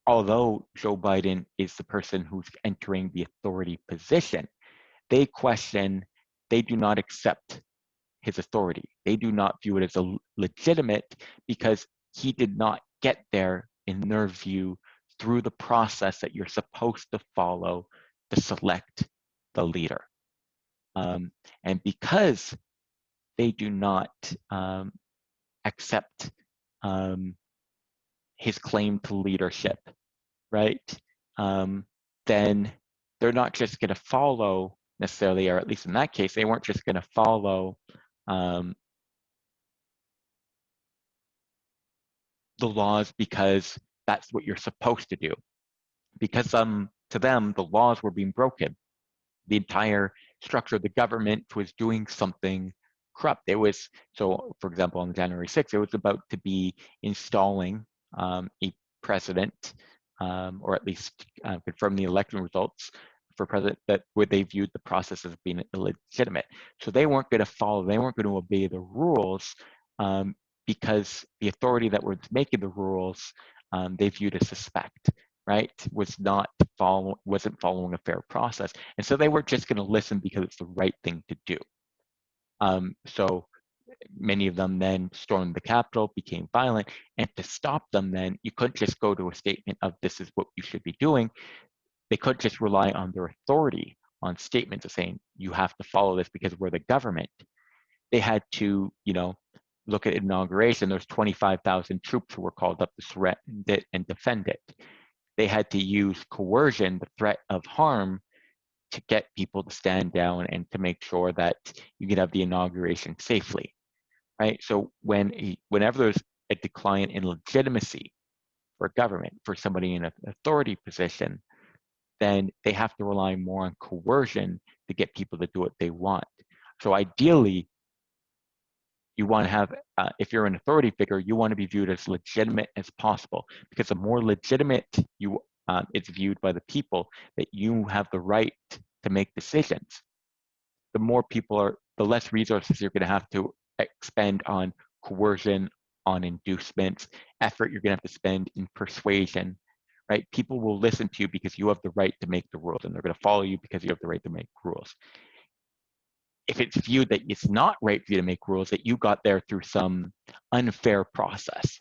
although Joe Biden is the person who's entering the authority position, they question, they do not accept his authority. They do not view it as a legitimate because he did not get there, in their view, through the process that you're supposed to follow to select the leader. And because they do not accept his claim to leadership, right? Then they're not just going to follow necessarily, or at least in that case, they weren't just going to follow the laws because that's what you're supposed to do. Because to them, the laws were being broken. The entire structure of the government was doing something corrupt. It was, so for example, on January 6th, it was about to be installing a president, or at least confirm the election results for president, that where they viewed the process as being illegitimate. So they weren't going to follow, they weren't going to obey the rules because the authority that was making the rules, they viewed as suspect, right? Wasn't following a fair process. And so they weren't just going to listen because it's the right thing to do. So many of them then stormed the Capitol, became violent, and to stop them then, you couldn't just go to a statement of this is what you should be doing. They couldn't just rely on their authority, on statements of saying you have to follow this because we're the government. They had to, look at inauguration. There's 25,000 troops who were called up to surrender it and defend it. They had to use coercion, the threat of harm, to get people to stand down and to make sure that you could have the inauguration safely, right? So whenever there's a decline in legitimacy for government, for somebody in an authority position, then they have to rely more on coercion to get people to do what they want. So ideally, you want to have, if you're an authority figure, you want to be viewed as legitimate as possible, because the more legitimate it's viewed by the people that you have the right to make decisions, the more people the less resources you're going to have to expend on coercion, on inducements, effort you're going to have to spend in persuasion, right? People will listen to you because you have the right to make the rules, and they're going to follow you because you have the right to make rules. If it's viewed that it's not right for you to make rules, that you got there through some unfair process,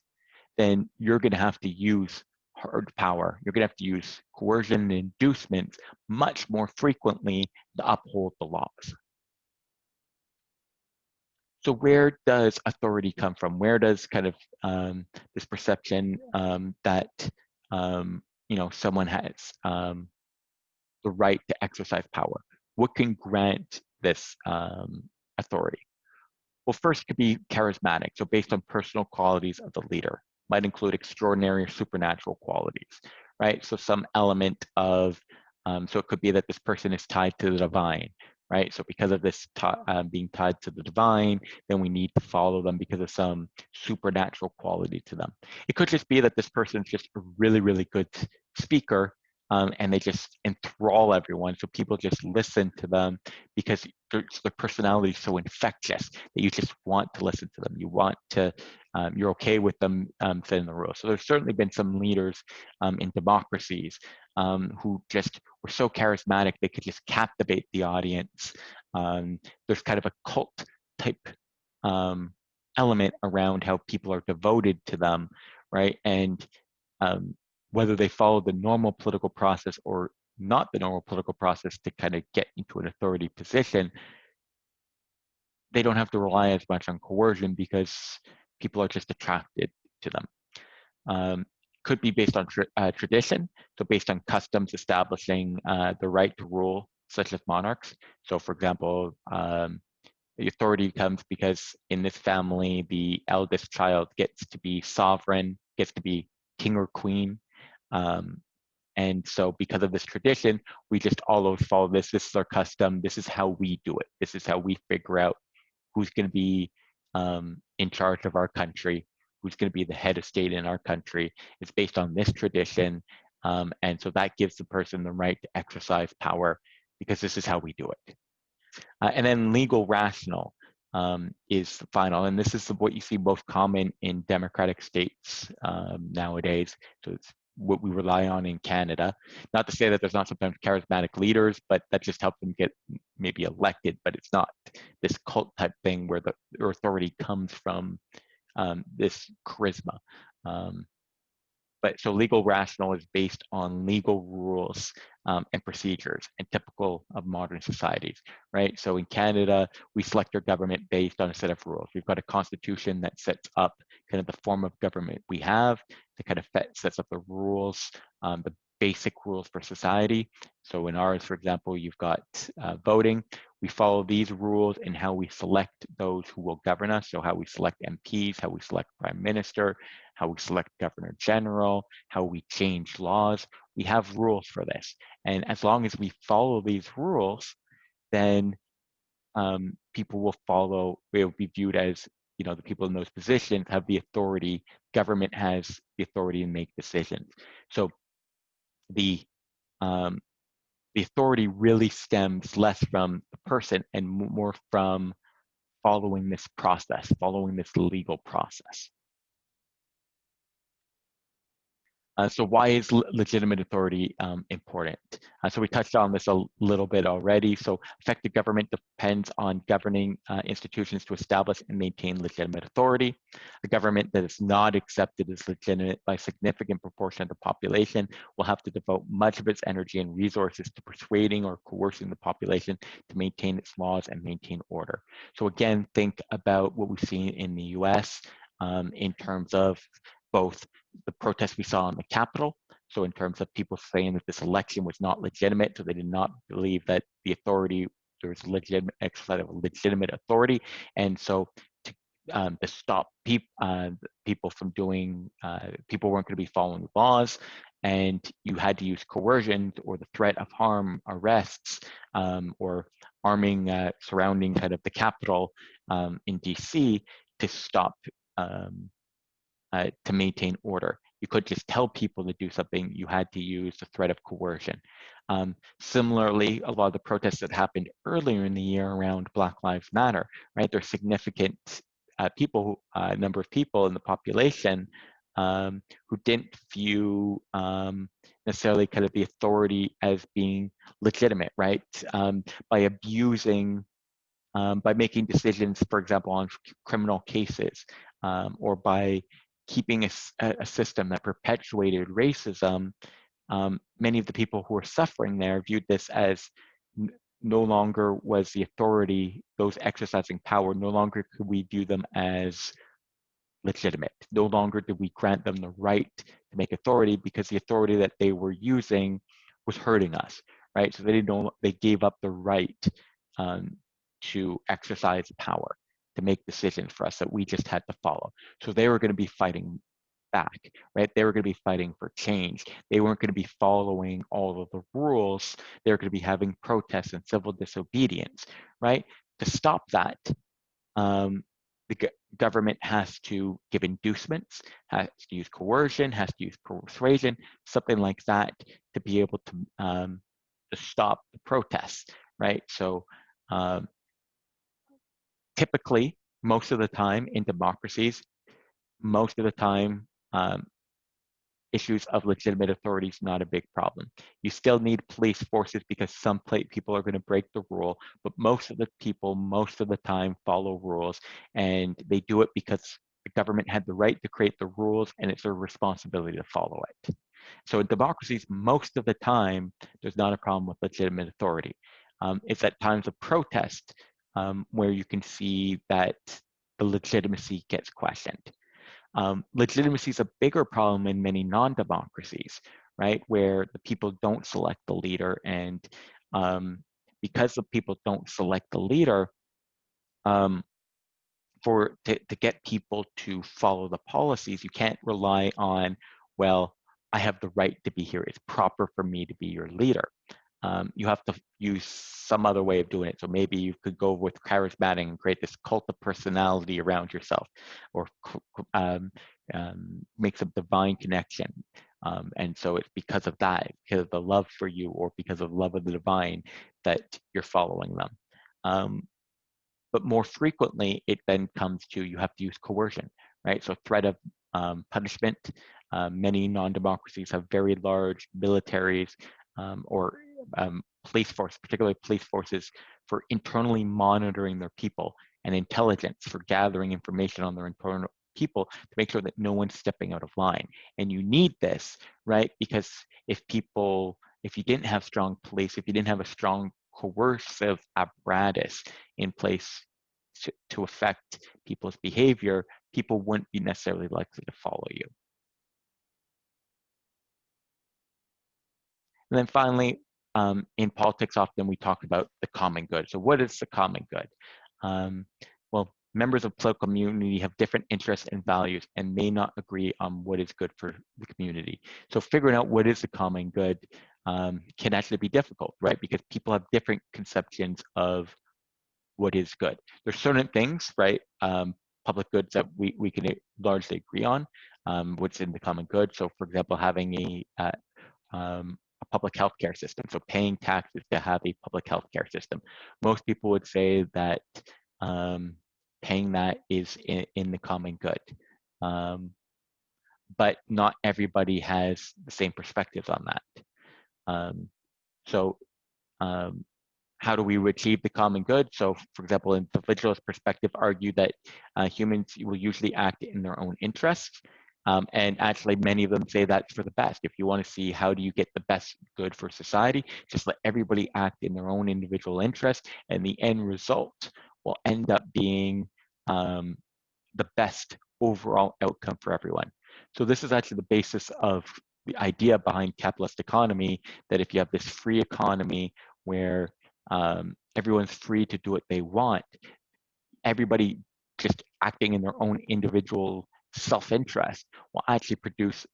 then you're going to have to use hard power. You're going to have to use coercion and inducements much more frequently to uphold the laws. So where does authority come from? Where does kind of this perception that someone has the right to exercise power? What can grant this authority? Well, first could be charismatic, so based on personal qualities of the leader. Might include extraordinary or supernatural qualities, right? So some element of, so it could be that this person is tied to the divine, right? So because of this being tied to the divine, then we need to follow them because of some supernatural quality to them. It could just be that this person is just a really, really good speaker, and they just enthrall everyone. So people just listen to them because their personality is so infectious that you just want to listen to them. You want to, you're okay with them setting the rules. So there's certainly been some leaders in democracies who just were so charismatic they could just captivate the audience. There's kind of a cult type element around how people are devoted to them, right? And whether they follow the normal political process or not the normal political process to kind of get into an authority position, they don't have to rely as much on coercion because people are just attracted to them. Could be based on tradition, so based on customs establishing the right to rule, such as monarchs. So for example, the authority comes because in this family, the eldest child gets to be sovereign, gets to be king or queen. And so because of this tradition, we just always follow this. This is our custom. This is how we do it. This is how we figure out who's going to be in charge of our country, who's going to be the head of state in our country. It's based on this tradition. And so that gives the person the right to exercise power because this is how we do it. And then legal rational is the final. And this is what you see most common in democratic states nowadays. So it's what we rely on in Canada. Not to say that there's not sometimes charismatic leaders, but that just helps them get maybe elected, but it's not this cult type thing where the authority comes from this charisma. But so legal rational is based on legal rules and procedures and typical of modern societies, right? So in Canada, we select our government based on a set of rules. We've got a constitution that sets up kind of the form of government we have, that kind of sets up the rules, the basic rules for society. So in ours, for example, you've got voting. We follow these rules in how we select those who will govern us. So how we select MPs, how we select prime minister, how we select governor general, how we change laws. We have rules for this. And as long as we follow these rules, then people will follow, they will be viewed as, you know, the people in those positions have the authority, government has the authority to make decisions. So the authority really stems less from the person and more from following this process, following this legal process. So why is legitimate authority important? So we touched on this a little bit already. So effective government depends on governing institutions to establish and maintain legitimate authority. A government that is not accepted as legitimate by a significant proportion of the population will have to devote much of its energy and resources to persuading or coercing the population to maintain its laws and maintain order. So again, think about what we've seen in the US in terms of both the protests we saw on the Capitol, so in terms of people saying that this election was not legitimate, so they did not believe that the authority, there was legitimate exercise of legitimate authority, and so to stop people from doing, people weren't going to be following laws, and you had to use coercion or the threat of harm, arrests, or arming surrounding kind of the Capitol in DC to stop to maintain order. You could just tell people to do something. You had to use the threat of coercion. Similarly, a lot of the protests that happened earlier in the year around Black Lives Matter, right? There's significant number of people in the population who didn't view necessarily kind of the authority as being legitimate, right? By abusing, by making decisions, for example, on criminal cases, or by keeping a system that perpetuated racism, many of the people who were suffering there viewed this as no longer was the authority, those exercising power, no longer could we view them as legitimate. No longer did we grant them the right to make authority because the authority that they were using was hurting us, right? So they gave up the right to exercise power, to make decisions for us that we just had to follow. So they were going to be fighting back, right? They were going to be fighting for change. They weren't going to be following all of the rules. They were going to be having protests and civil disobedience, right? To stop that, the government has to give inducements, has to use coercion, has to use persuasion, something like that, to be able to stop the protests, right? So typically, most of the time in democracies, most of the time, issues of legitimate authority is not a big problem. You still need police forces because some people are going to break the rule, but most of the people, most of the time, follow rules, and they do it because the government had the right to create the rules, and it's their responsibility to follow it. So in democracies, most of the time, there's not a problem with legitimate authority. It's at times of protest where you can see that the legitimacy gets questioned. Legitimacy is a bigger problem in many non-democracies, right? Where the people don't select the leader, and because the people don't select the leader, to get people to follow the policies, you can't rely on well, I have the right to be here. It's proper for me to be your leader. You have to use some other way of doing it. So maybe you could go with charismatic and create this cult of personality around yourself, or make some divine connection. And so it's because of that, because of the love for you, or because of love of the divine, that you're following them. But more frequently, it then comes to, you have to use coercion, right? So threat of punishment. Many non-democracies have very large militaries, or police force, particularly police forces, for internally monitoring their people, and intelligence for gathering information on their internal people to make sure that no one's stepping out of line. And you need this, right? Because if you didn't have strong police, if you didn't have a strong coercive apparatus in place to affect people's behavior, people wouldn't be necessarily likely to follow you. And then finally, in politics, often we talk about the common good. So what is the common good? Well, members of political community have different interests and values and may not agree on what is good for the community. So figuring out what is the common good can actually be difficult, right? Because people have different conceptions of what is good. There's certain things, right? Public goods that we can largely agree on, what's in the common good. So for example, having a public healthcare system, so paying taxes to have a public healthcare system. Most people would say that paying that is in the common good. But not everybody has the same perspectives on that. So how do we achieve the common good? So for example, in the individualist perspective, argue that humans will usually act in their own interests. And actually many of them say that's for the best. If you want to see how do you get the best good for society, just let everybody act in their own individual interest, and the end result will end up being the best overall outcome for everyone. So this is actually the basis of the idea behind capitalist economy, that if you have this free economy where everyone's free to do what they want, everybody just acting in their own individual self-interest will actually produce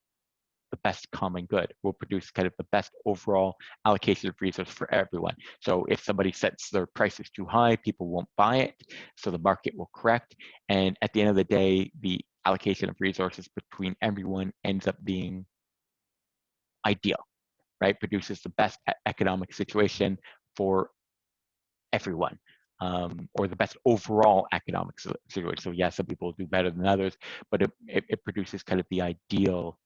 the best common good, will produce kind of the best overall allocation of resources for everyone. So if somebody sets their prices too high, people won't buy it, so the market will correct. And at the end of the day, the allocation of resources between everyone ends up being ideal, right? Produces the best economic situation for everyone, or the best overall economic situation. So yes, some people do better than others, but it produces kind of the ideal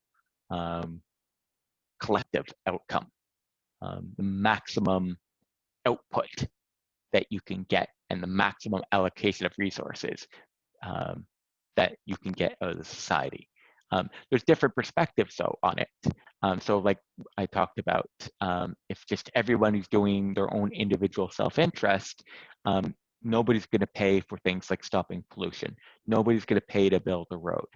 collective outcome, the maximum output that you can get, and the maximum allocation of resources that you can get out of the society. There's different perspectives though on it. So like I talked about, if just everyone is doing their own individual self-interest, nobody's going to pay for things like stopping pollution. Nobody's going to pay to build a road.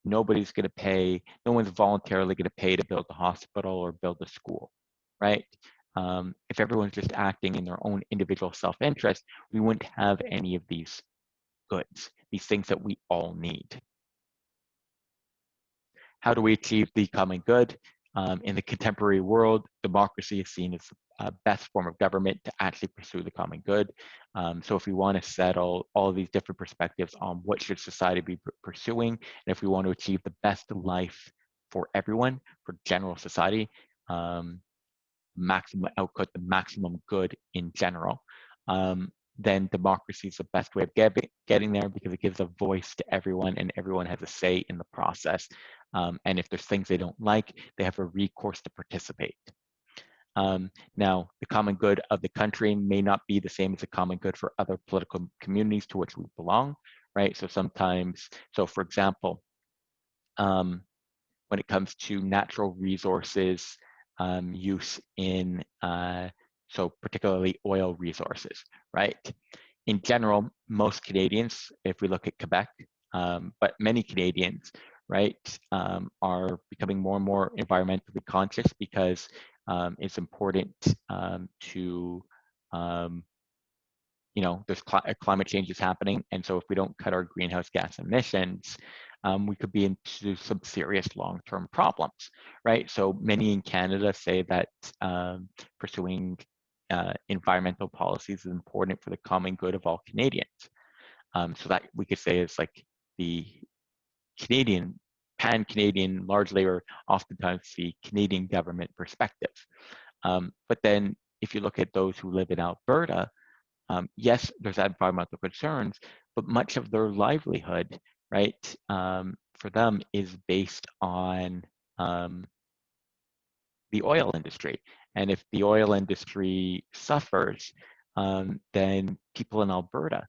Nobody's going to pay, no one's voluntarily going to pay to build a hospital or build a school, right? If everyone's just acting in their own individual self-interest, we wouldn't have any of these goods, these things that we all need. How do we achieve the common good? In the contemporary world, democracy is seen as the best form of government to actually pursue the common good. So if we want to settle all of these different perspectives on what should society be pursuing, and if we want to achieve the best life for everyone, for general society, maximum output, the maximum good in general, then democracy is the best way of getting there, because it gives a voice to everyone and everyone has a say in the process. And if there's things they don't like, they have a recourse to participate. Now, the common good of the country may not be the same as the common good for other political communities to which we belong, right? So sometimes, so for example, when it comes to natural resources use in, so particularly oil resources, right? In general, most Canadians, if we look at Quebec, but many Canadians, right, are becoming more and more environmentally conscious, because it's important to, you know, there's climate change is happening. And so if we don't cut our greenhouse gas emissions, we could be into some serious long-term problems, right? So many in Canada say that pursuing environmental policies is important for the common good of all Canadians. So that we could say is like the Canadian, pan-Canadian, largely or oftentimes the Canadian government perspective. But then if you look at those who live in Alberta, yes, there's environmental concerns, but much of their livelihood, right, for them is based on the oil industry. And if the oil industry suffers, then people in Alberta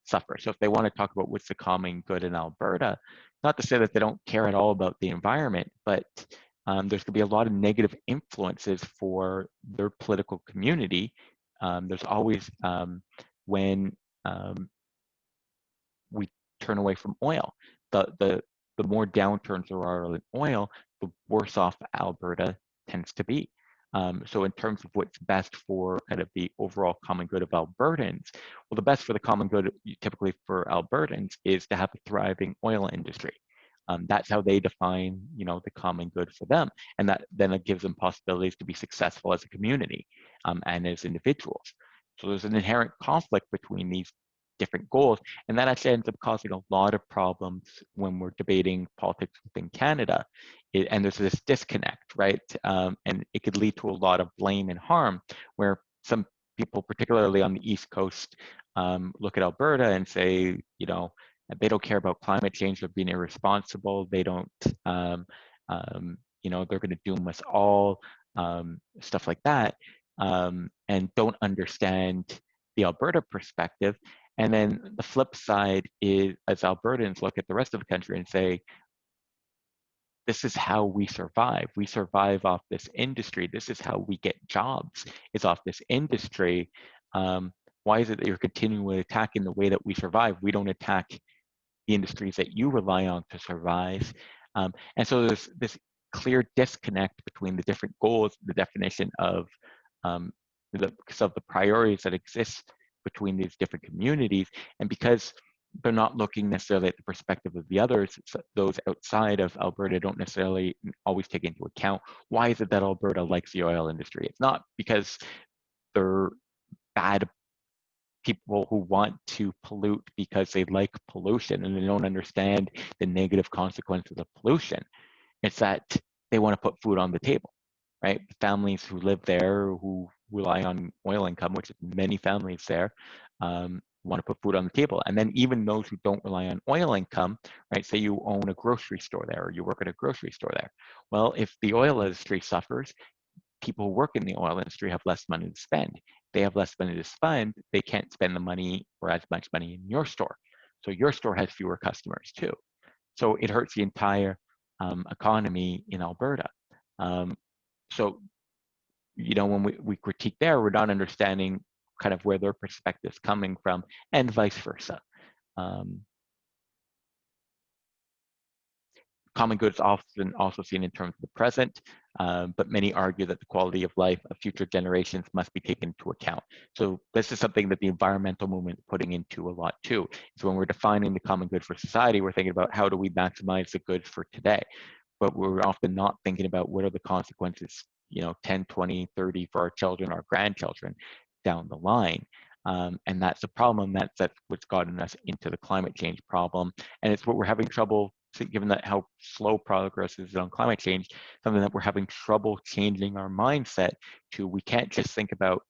suffer. So if they want to talk about what's the common good in Alberta, not to say that they don't care at all about the environment, but there's going to be a lot of negative influences for their political community. There's always, when we turn away from oil, the more downturns there are in oil, the worse off Alberta tends to be. So in terms of what's best for kind of the overall common good of Albertans, well, the best for the common good typically for Albertans is to have a thriving oil industry. That's how they define, the common good for them, and that then it gives them possibilities to be successful as a community and as individuals. So there's an inherent conflict between these different goals, and that actually ends up causing a lot of problems when we're debating politics within Canada. And there's this disconnect, right? And it could lead to a lot of blame and harm, where some people, particularly on the East Coast, look at Alberta and say, they don't care about climate change, they're being irresponsible, they don't, they're going to doom us all, stuff like that, and don't understand the Alberta perspective. And then the flip side is, as Albertans look at the rest of the country and say, this is how we survive. We survive off this industry. This is how we get jobs, is off this industry. Why is it that you're continually attacking the way that we survive? We don't attack the industries that you rely on to survive. And so there's this clear disconnect between the different goals, the definition of because of the priorities that exist between these different communities, and because they're not looking necessarily at the perspective of the others, so those outside of Alberta don't necessarily always take into account, why is it that Alberta likes the oil industry? It's not because they're bad people who want to pollute because they like pollution and they don't understand the negative consequences of pollution. It's that they want to put food on the table, right? Families who live there, who rely on oil income, which is many families there, want to put food on the table. And then even those who don't rely on oil income, right? Say you own a grocery store there, or you work at a grocery store there. Well, if the oil industry suffers, people who work in the oil industry have less money to spend. If they have less money to spend, they can't spend the money or as much money in your store. So your store has fewer customers too. So it hurts the entire economy in Alberta. So, when we critique there, we're not understanding kind of where their perspective's coming from, and vice versa. Common good is often also seen in terms of the present, but many argue that the quality of life of future generations must be taken into account. So this is something that the environmental movement is putting into a lot too. So when we're defining the common good for society, we're thinking about how do we maximize the goods for today, but we're often not thinking about what are the consequences, 10, 20, 30 for our children, our grandchildren down the line. And that's the problem. That's what's gotten us into the climate change problem. And it's what we're having trouble, given that how slow progress is on climate change, something that we're having trouble changing our mindset to. We can't just think about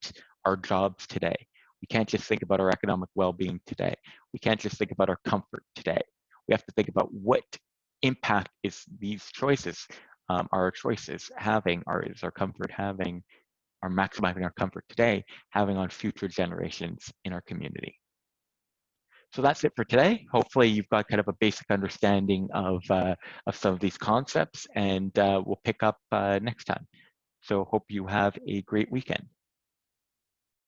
our jobs today. We can't just think about our economic well-being today. We can't just think about our comfort today. We have to think about what impact is these choices, our choices having, is our comfort having, are maximizing our comfort today, having on future generations in our community. So that's it for today. Hopefully you've got kind of a basic understanding of some of these concepts, and we'll pick up next time. So hope you have a great weekend.